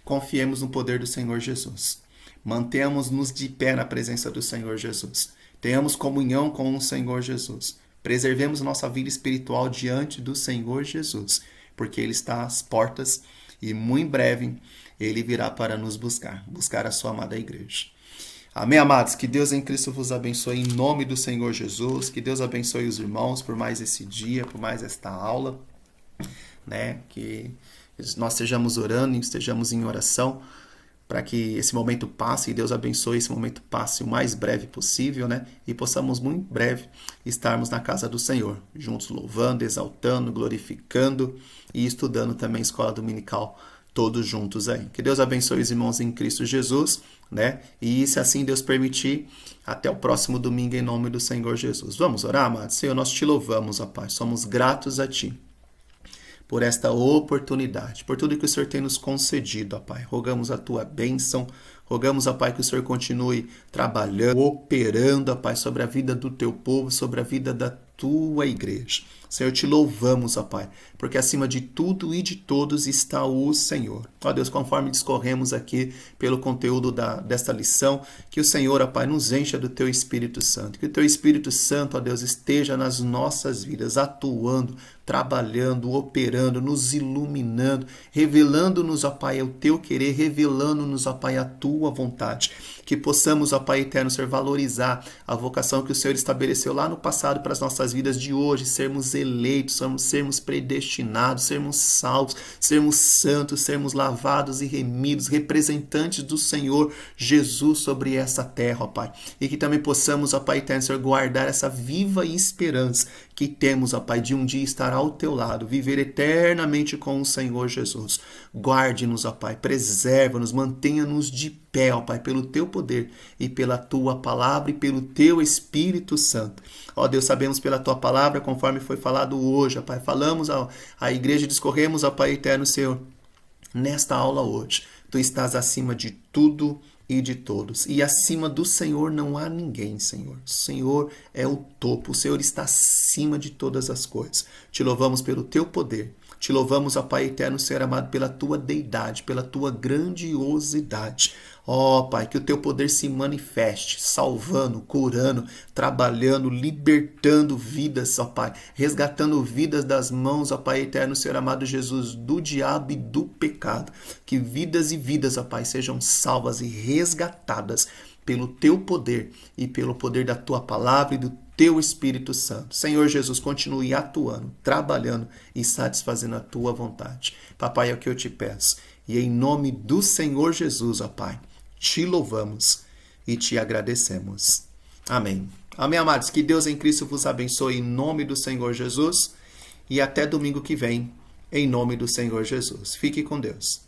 [SPEAKER 1] confiemos no poder do Senhor Jesus. Mantemos-nos de pé na presença do Senhor Jesus. Tenhamos comunhão com o Senhor Jesus. Preservemos nossa vida espiritual diante do Senhor Jesus, porque Ele está às portas e muito em breve Ele virá para nos buscar a sua amada igreja. Amém, amados? Que Deus em Cristo vos abençoe em nome do Senhor Jesus, que Deus abençoe os irmãos por mais esse dia, por mais esta aula, né? Que nós estejamos orando, estejamos em oração, para que esse momento passe e Deus abençoe esse momento passe o mais breve possível, né? E possamos muito breve estarmos na casa do Senhor, juntos louvando, exaltando, glorificando e estudando também a escola dominical, todos juntos aí. Que Deus abençoe os irmãos em Cristo Jesus, né? E se assim Deus permitir, até o próximo domingo em nome do Senhor Jesus. Vamos orar, amados? Senhor, nós te louvamos, ó Pai, somos gratos a Ti por esta oportunidade, por tudo que o Senhor tem nos concedido, ó Pai. Rogamos a Tua bênção, rogamos, ó Pai, que o Senhor continue trabalhando, operando, ó Pai, sobre a vida do Teu povo, sobre a vida da Tua igreja. Senhor, te louvamos, ó Pai, porque acima de tudo e de todos está o Senhor. Ó Deus, conforme discorremos aqui pelo conteúdo desta lição, que o Senhor, ó Pai, nos encha do Teu Espírito Santo. Que o Teu Espírito Santo, ó Deus, esteja nas nossas vidas, atuando, trabalhando, operando, nos iluminando, revelando-nos, ó Pai, o Teu querer, revelando-nos, ó Pai, a Tua vontade. Que possamos, ó Pai eterno, Senhor, valorizar a vocação que o Senhor estabeleceu lá no passado para as nossas vidas de hoje, sermos eleitos, sermos predestinados, sermos salvos, sermos santos, sermos lavados e remidos, representantes do Senhor Jesus sobre essa terra, ó Pai. E que também possamos, ó Pai eterno, Senhor, guardar essa viva esperança que temos, ó Pai, de um dia estar ao Teu lado, viver eternamente com o Senhor Jesus. Guarde-nos, ó Pai, preserva-nos, mantenha-nos de pé, ó Pai, pelo Teu poder e pela Tua palavra e pelo Teu Espírito Santo. Ó Deus, sabemos pela Tua palavra, conforme foi falado hoje, ó Pai, falamos à igreja, discorremos, ó Pai eterno, Senhor, nesta aula hoje. Tu estás acima de tudo e de todos. E acima do Senhor não há ninguém, Senhor. O Senhor é o topo. O Senhor está acima de todas as coisas. Te louvamos pelo teu poder. Te louvamos, ó Pai eterno, Senhor amado, pela tua deidade, pela tua grandiosidade. Ó Pai, que o teu poder se manifeste, salvando, curando, trabalhando, libertando vidas, ó Pai, resgatando vidas das mãos, ó Pai eterno, Senhor amado Jesus, do diabo e do pecado. Que vidas e vidas, ó Pai, sejam salvas e resgatadas pelo teu poder e pelo poder da tua palavra e do teu Espírito Santo. Senhor Jesus, continue atuando, trabalhando e satisfazendo a tua vontade. Papai, é o que eu te peço. E em nome do Senhor Jesus, ó Pai, te louvamos e te agradecemos. Amém. Amém, amados. Que Deus em Cristo vos abençoe em nome do Senhor Jesus. E até domingo que vem, em nome do Senhor Jesus. Fique com Deus.